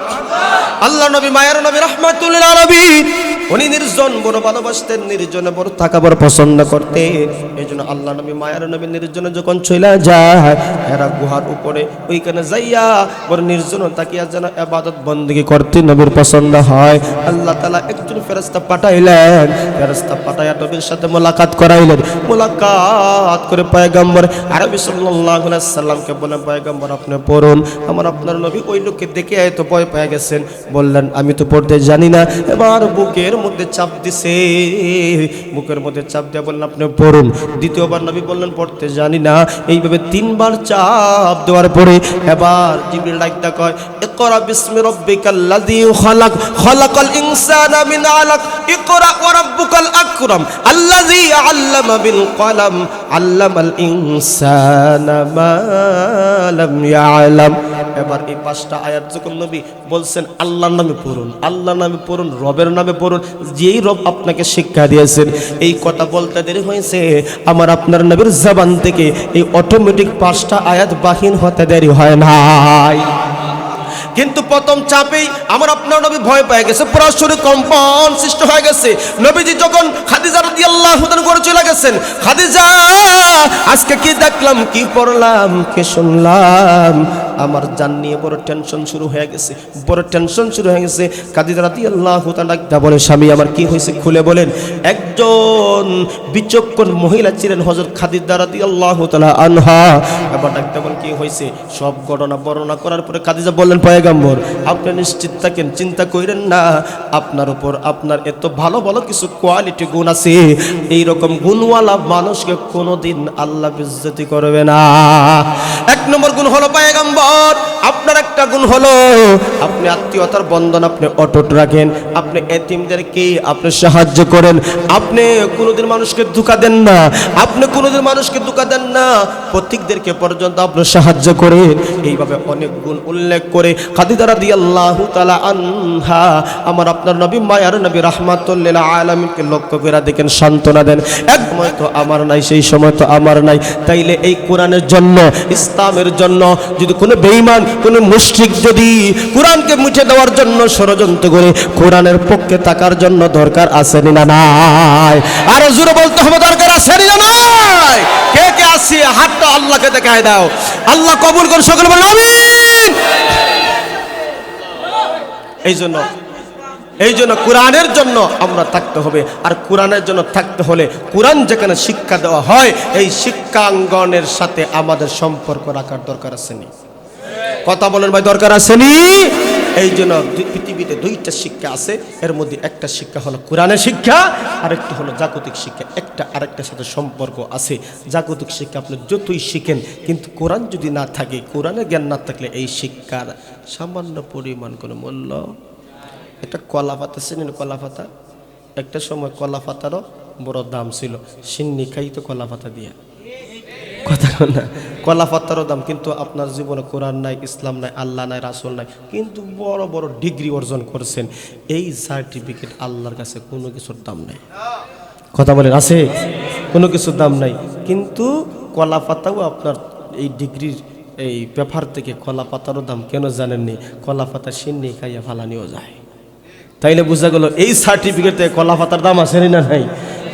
আল্লাহ নবী, মায়ের নবী, রাহমাতুল লিল আলামিন, উনি নির্জন বড় ভালোবাসতেন, নির্জনে বড় থাকা বড় পছন্দ করতেন। এই জন্য আল্লাহ নবী, মায়ের নবী নির্জনে যখন চলে যায়, এরা গুহার উপরে ওইখানে যাইয়া বড় নির্জন তাকিয়া যেন ইবাদত বندگی করতে নবীর পছন্দ হয়। আল্লাহ তাআলা একজন ফেরেশতা পাঠাইলেন, ফেরেশতা পাঠাইয়া নবীর সাথে মোলাকাত করাইলেন। মোলাকাত করে পয়গম্বর আরবি সাল্লাল্লাহু আলাইহি ওয়াসাল্লামকে বলেন, পয়গম্বর আপনি পড়ুন। আপনার নবী ওই লোককে দেখে এত ভয় পেয়ে গেছেন, বললেন আমি তো পড়তে জানি না। এবার বুকের মধ্যে চাপ দিছে, বুকের মধ্যে চাপ দিয়ে বললেন আপনি পড়ুন। দ্বিতীয়বার নবী বললেন পড়তে জানি না। এইভাবে 3 বার চাপ দেওয়ার পরে এবার জিবরিল ডাকতে কয়, ইকরা বিসমি রাব্বিকাল্লাযী খালাক, খালাকাল ইনসানা মিন আলাক, ইকরা ওয়া রাব্বুকাল আকরাম আল্লাযী আল্লামা বিল কলম, আল্লামাল ইনসানা মা লাম ইয়ালাম। এবার এই 5টা আয়াত যখন নবী বলছেন আল্লাহর নামে পড়ুন, আল্লাহর নামে পড়ুন, রবের নামে পড়ুন, যেই রব আপনাকে শিক্ষা দিয়েছেন, এই কথা বলতে দেরি হয়েছে আমার আপনার নবীর জবান থেকে এই অটোমেটিক 5টা আয়াত বাহির হতে দেরি হয় নাই। কিন্তু প্রথম চাপেই আমার আপনার নবী ভয় পেয়ে গেছে, পুরো শরীরে কম্পন সৃষ্টি হয়ে গেছে। নবীজি যখন খাদিজা রাদিয়াল্লাহু তাআলা ঘরে চলে গেছেন, খাদিজা আজকে কি দেখলাম, কি পড়লাম, কি শুনলাম, আমার জান নিয়ে বড় টেনশন শুরু হয়ে গেছে, বড় টেনশন শুরু হয়ে গেছে। খাদিজা রাদিয়াল্লাহু তাআলা ডাকতে বলে, স্বামী আমার কি হয়েছে খুলে বলেন। একজন বিচক্ষণ মহিলা ছিলেন হযরত খাদিজা রাদিয়াল্লাহু তাআলা আনহা। এবার ডাকতে বলেন কি হয়েছে, সব ঘটনা বর্ণনা করার পরে খাদিজা বললেন, পয়গম্বর আপনি নিশ্চিত থাকেন, চিন্তা করেন না, আপনার উপর আপনার এত ভালো ভালো কিছু কোয়ালিটি গুণ আছে, এই রকম গুণওয়ালা মানুষকে কোনোদিন আল্লাহ বেইজ্জতি করবে না। 1 নম্বর গুণ হলো পয়গম্বর পর আপনার একটা গুণ হলো আপনি আত্মীয়তার বন্ধন আপনি অটুট রাখেন, আপনি এতিমদেরকে আপনি সাহায্য করেন, আপনি কোনোদিন মানুষকে ধোঁকা দেন না, আপনি কোনোদিন মানুষকে ধোঁকা দেন না, পথিকদেরকে পর্যন্ত আপনি সাহায্য করেন। এইভাবে অনেক গুণ উল্লেখ করে খাদিজা রাদিয়াল্লাহু তাআলা আনহা আমার আপনার নবী মায়ার নবী রাহমাতুল লিল আলামিনকে লক্ষ্য করে দেখেন সান্ত্বনা দেন, এক সময় তো আমার নাই, সেই সময় তো আমার নাই, তাইলে এই কোরআনের জন্য, ইসলামের জন্য যদি কোনো বেঈমান কোনো মুশরিক যদি কোরআনকে মুছে দেওয়ার জন্য ষড়যন্ত্র করে কোরআনের পক্ষে থাকার জন্য দরকার আছে না নাই? আর জোরে বলতে হবে দরকার আছে না নাই? কে কে আছে হাতটা আল্লাহকে দেখায় দাও, আল্লাহ কবুল করে সকলে বলেন আমিন। এই জন্য কোরআনের জন্য আমরা থাকতে হবে, আর কোরআনের জন্য থাকতে হলে কোরআন যেখানে শিক্ষা দেওয়া হয় এই শিক্ষাঙ্গনের সাথে আমাদের সম্পর্ক রাখার দরকার আছে নি? কথা বলেন ভাই, দরকার আছে নি? এই জন্য পৃথিবীতে দুইটা শিক্ষা আছে, এর মধ্যে একটা শিক্ষা হলো কোরআনের শিক্ষা, আরেকটা হলো জাগতিক শিক্ষা। একটা আরেকটার সাথে সম্পর্ক আছে। জাগতিক শিক্ষা আপনি যতই শিখেন, কিন্তু কোরআন যদি না থাকে, কোরআনের জ্ঞান না থাকলে এই শিক্ষার সামান্য পরিমাণ কোনো মূল্য। একটা কলা পাতা ছিলেন, কলা পাতা একটা সময় কলা পাতারও বড় দাম ছিল, সিন্নি খাইতো কলা পাতা দিয়া, কথা না, কলা পাতারও দাম। কিন্তু আপনার জীবনে কোরআন নাই, ইসলাম নাই, আল্লাহ নাই, রাসূল নাই, কিন্তু বড় বড় ডিগ্রি অর্জন করছেন, এই সার্টিফিকেট আল্লাহর কাছে কোনো কিছুর দাম নাই। কথা বলেন আছে? কোনো কিছুর দাম নাই। কিন্তু কলা পাতাও আপনার এই ডিগ্রির এই পেপার থেকে কলা পাতারও দাম কেন জানেননি? কলা পাতা সিন্নি খাইয়া ফালানিও যায়। তাইলে বোঝা গেল এই সার্টিফিকেটে কলা পাতার দাম আছে না নাই?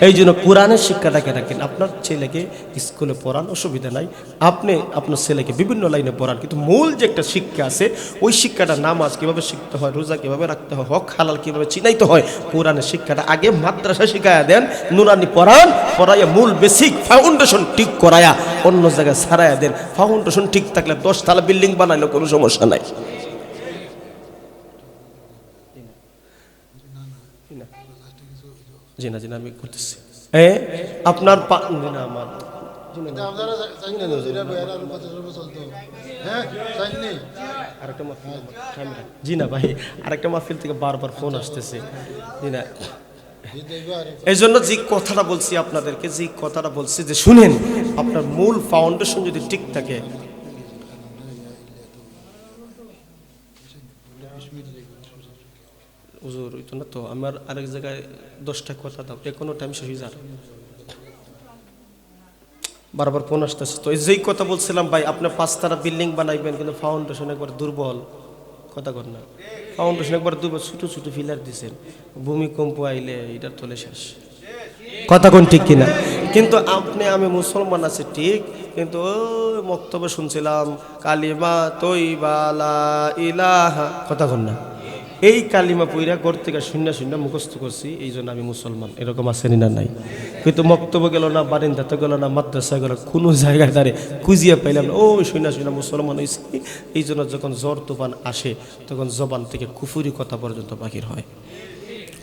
এই জন্য কোরআনের শিক্ষাটাকে রাখেন। আপনার ছেলেকে স্কুলে পড়ান, অসুবিধা নাই, আপনি আপনার ছেলেকে বিভিন্ন লাইনে পড়ান, কিন্তু মূল যে একটা শিক্ষা আছে ওই শিক্ষাটা, নামাজ কীভাবে শিখতে হয়, রোজা কীভাবে রাখতে হয়, হক হালাল কীভাবে চিনাইতে হয়, কোরআনের শিক্ষাটা আগে মাদ্রাসা শিখায়া দেন, নুরানি পড়ান, পড়াইয়া মূল বেসিক ফাউন্ডেশন ঠিক করায়া অন্য জায়গায় ছাড়াইয়া দেন। ফাউন্ডেশন ঠিক থাকলে 10 তলা বিল্ডিং বানাইলে কোনো সমস্যা নাই। জি না, আমি করতেছি। আপনার জি না ভাই, আরেকটা মাহফিল থেকে বারবার ফোন আসতেছে। জি না, এই জন্য যে কথাটা বলছি আপনাদেরকে, যে কথাটা বলছি যে শুনেন, আপনার মূল ফাউন্ডেশন যদি ঠিক থাকে, হুজুর ওই তো না তো, আমার আরেক জায়গায় 10টা কথা দাও, এখনো টাইম শেষ হয়ে যায়, বারবার ফোন আসতেছে। তো যেই কথা বলছিলাম ভাই, আপনি 5 তলা বিল্ডিং বানাইবেন, কিন্তু ফাউন্ডেশন একবার দুর্বল, কথা কর না, ফাউন্ডেশন একবার দুর্বল, ছোটো ছোটো ফিলার দিচ্ছেন, ভূমিকম্প আইলে এটার তলে শেষ, কথা কোন ঠিক কিনা? কিন্তু আপনি আমি মুসলমান আছে ঠিক, কিন্তু ওই বক্তব্য শুনছিলাম কালিমা তৈবা লা ইলাহা, কথা কোন না, এই কালিমা পইরা ঘর থেকে শূন্য শূন্য মুখস্থ করছি, এই জন্য আমি মুসলমান, এরকম আসেনি না নাই? কিন্তু বক্তব্য গেল না, বারিন্দাতে গেল না, মাদ্রাসা গেল, কোনো জায়গায় দাঁড়িয়ে খুঁজিয়ে পাইলাম না, ও শূন্য শূন্য মুসলমান হয়েছি। এই জন্য যখন জ্বর তুফান আসে তখন জবান থেকে কুফুরি কথা পর্যন্ত বাহির হয়,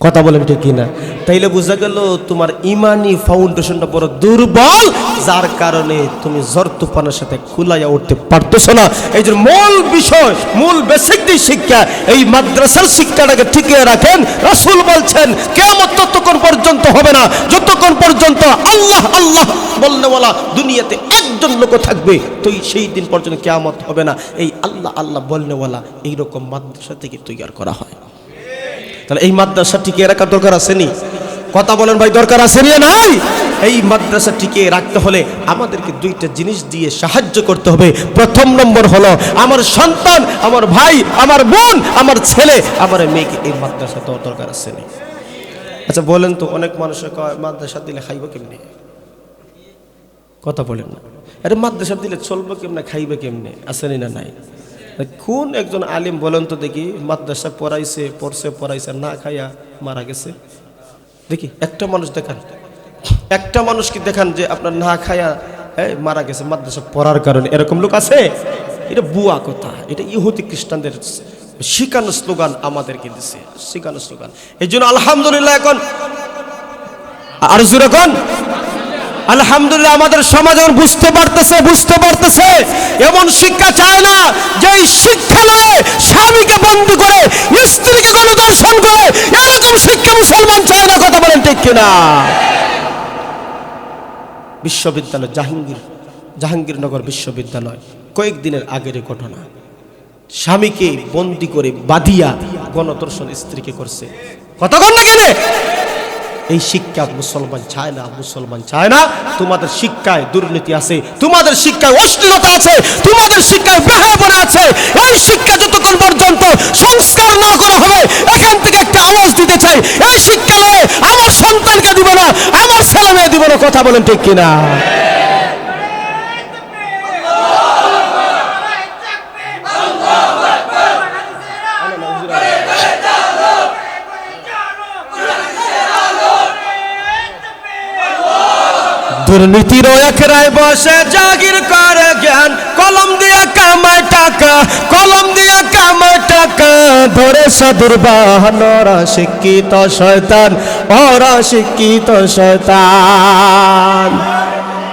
কথা বলেন ঠিক কিনা? তাইলে বোঝা গেল তোমার ইমানি ফাউন্ডেশনটা বড় দুর্বল, যার কারণে তুমি জ্বর তুফানের সাথে কুলাইয়া উঠতে পারতেছ না। এই যে মূল বিষয়, মূল বেসিক শিক্ষা, এই মাদ্রাসার শিক্ষাটাকে টিকিয়ে রাখেন। রাসূল বলছেন কিয়ামত ততক্ষণ পর্যন্ত হবে না যতক্ষণ পর্যন্ত আল্লাহ আল্লাহ বলনেওয়ালা দুনিয়াতে একজন লোক থাকবে, তো সেই দিন পর্যন্ত কিয়ামত হবে না। এই আল্লাহ আল্লাহ বলনেওয়ালা এইরকম মাদ্রাসা থেকে তৈরি করা হয়। তাহলে এই মাদ্রাসা টিকিয়ে রাখার দরকার আসেনি? কথা বলেন ভাই, দরকার আসেনি নাই? এই মাদ্রাসা টিকিয়ে রাখতে হলে আমাদেরকে 2টা জিনিস দিয়ে সাহায্য করতে হবে। প্রথম নম্বর হলো আমার সন্তান, আমার ভাই, আমার বোন, আমার ছেলে, আমার মেয়েকে এই মাদ্রাসা দেওয়ার দরকার আসেনি। আচ্ছা বলেন তো, অনেক মানুষের কয় মাদ্রাসা দিলে খাইব কেমনে? কথা বলেন না, আরে মাদ্রাসা দিলে চলবো কেমনে, খাইবে কেমনে, আসেনি না নাই? কোন একজন আলিম বলেন তো দেখি, মাদ্রাসা পড়াইছে না খাইয়া মারা গেছে? দেখি একটা মানুষ দেখান, একটা মানুষকে দেখান যে আপনার না খায়া মারা গেছে মাদ্রাসা পড়ার কারণে, এরকম লোক আছে? এটা বুয়া কথা, এটা ইহুদি খ্রিস্টানদের শিখানো স্লোগান আমাদেরকে দিছে, শিখানো স্লোগান। এই জন্য আলহামদুলিল্লাহ এখন আর জোরে কোন আলহামদুলিল্লাহ আমাদের সমাজ এখন বুঝতে পারতেছে এমন শিক্ষা চায় না যে এই শিক্ষালয়ে স্বামীকে বন্দী করে স্ত্রীকে গণধর্ষণ করে, এরকম শিক্ষা মুসলমান চায় না। কথা বলেন ঠিক কিনা? বিশ্ববিদ্যালয় জাহাঙ্গীরনগর বিশ্ববিদ্যালয় কয়েকদিনের আগের ঘটনা, স্বামীকে বন্দী করে বাঁধিয়া গণধর্ষণ স্ত্রীকে করছে। কথা বল না কেন? এই শিক্ষা মুসলমান চায় না। তোমাদের শিক্ষায় দুর্নীতি আছে, তোমাদের শিক্ষায় অশ্লীলতা আছে, তোমাদের শিক্ষায় বেহায়াপনা আছে। এই শিক্ষা যতক্ষণ পর্যন্ত সংস্কার না করা হবে, এখান থেকে একটা আওয়াজ দিতে চাই, এই শিক্ষালয়ে আমার সন্তানকে দিব না, আমার ছেলে মেয়ে দিব না। কথা বলেন ঠিক কিনা? দুর্নীতির একরায় বসে জাগির করে জ্ঞান, কলম দিয়া কামায় টাকা, ধরে সাধুর বাহন ওরা শিক্ষিত শয়তান।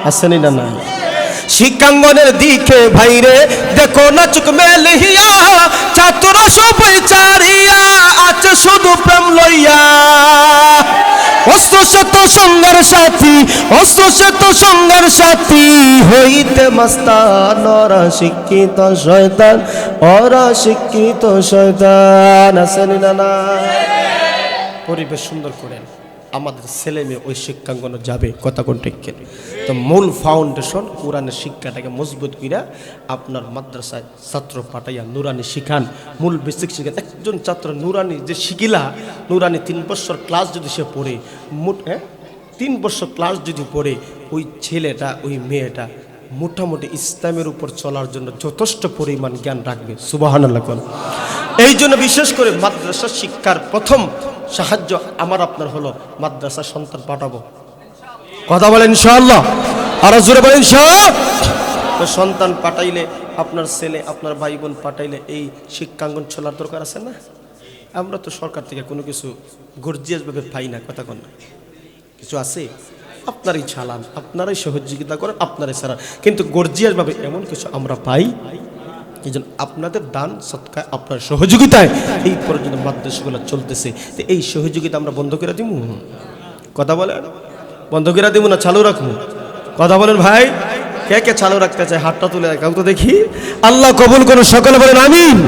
আসেনি না? না শিক্ষাঙ্গনের দিকে ভাইরে দেখো না চোখ মেলিয়া, ছাত্র সবাই চারিয়া আছে শুধু প্রেম লইয়া। অস্ত্রশত সঙ্গের সাথী হইতে মাস্তান, ওরা শিক্ষিত শয়তান। আসেনি না? পরিবেশ সুন্দর করেন, আমাদের ছেলে মেয়ে ওই শিক্ষাঙ্গনে যাবে। কথা কোন ঠিক? তো মূল ফাউন্ডেশন কোরআনের শিক্ষাটাকে মজবুত কইরা আপনার মাদ্রাসায় ছাত্র পাঠাইয়া নুরানি শিখান, মূল বেসিক শিখান। একজন ছাত্র নুরানি যে শিখিলা, নুরানি 3 বছর ক্লাস যদি সে পড়ে, 3 বছর ক্লাস যদি পড়ে, ওই ছেলেটা ওই মেয়েটা মোটামুটি ইসলামের উপর চলার জন্য যথেষ্ট পরিমাণ জ্ঞান রাখবে। সুবহানাল্লাহ। এই জন্য বিশেষ করে মাদ্রাসা শিক্ষার প্রথম সাহায্য আমার আপনার হলো মাদ্রাসা সন্তান পাঠাবো। কথা বলেন ইনশাআল্লাহ, আর জোরে বলেন ইনশাআল্লাহ। তো সন্তান পাঠাইলে, আপনার ছেলে আপনার ভাই বোন পাঠাইলে এই শিক্ষাঙ্গন চলার দরকার আছে না? আমরা তো সরকার থেকে কোনো কিছু গর্জিয়াসভাবে পাই না। কথা কন না, কিছু আছে আপনারই চালান, আপনারাই সহযোগিতা করেন, আপনারাই ছাড়ান, কিন্তু গর্জিয়াসভাবে এমন কিছু আমরা পাই। এই জন্য আপনাদের দান সৎকার, আপনার সহযোগিতায় এই পর্যন্ত মাদ্রাসাগুলো চলতেছে। তো এই সহযোগিতা আমরা বন্ধ করে দিব? কথা বলেন, বন্ধ করে দিব না চালু রাখবো? কথা বলেন ভাই, কে কে চালু রাখতে চায় হাতটা তুলে রাখো তো দেখি। আল্লাহ কবুল করুন, সকলে বলেন আমিন।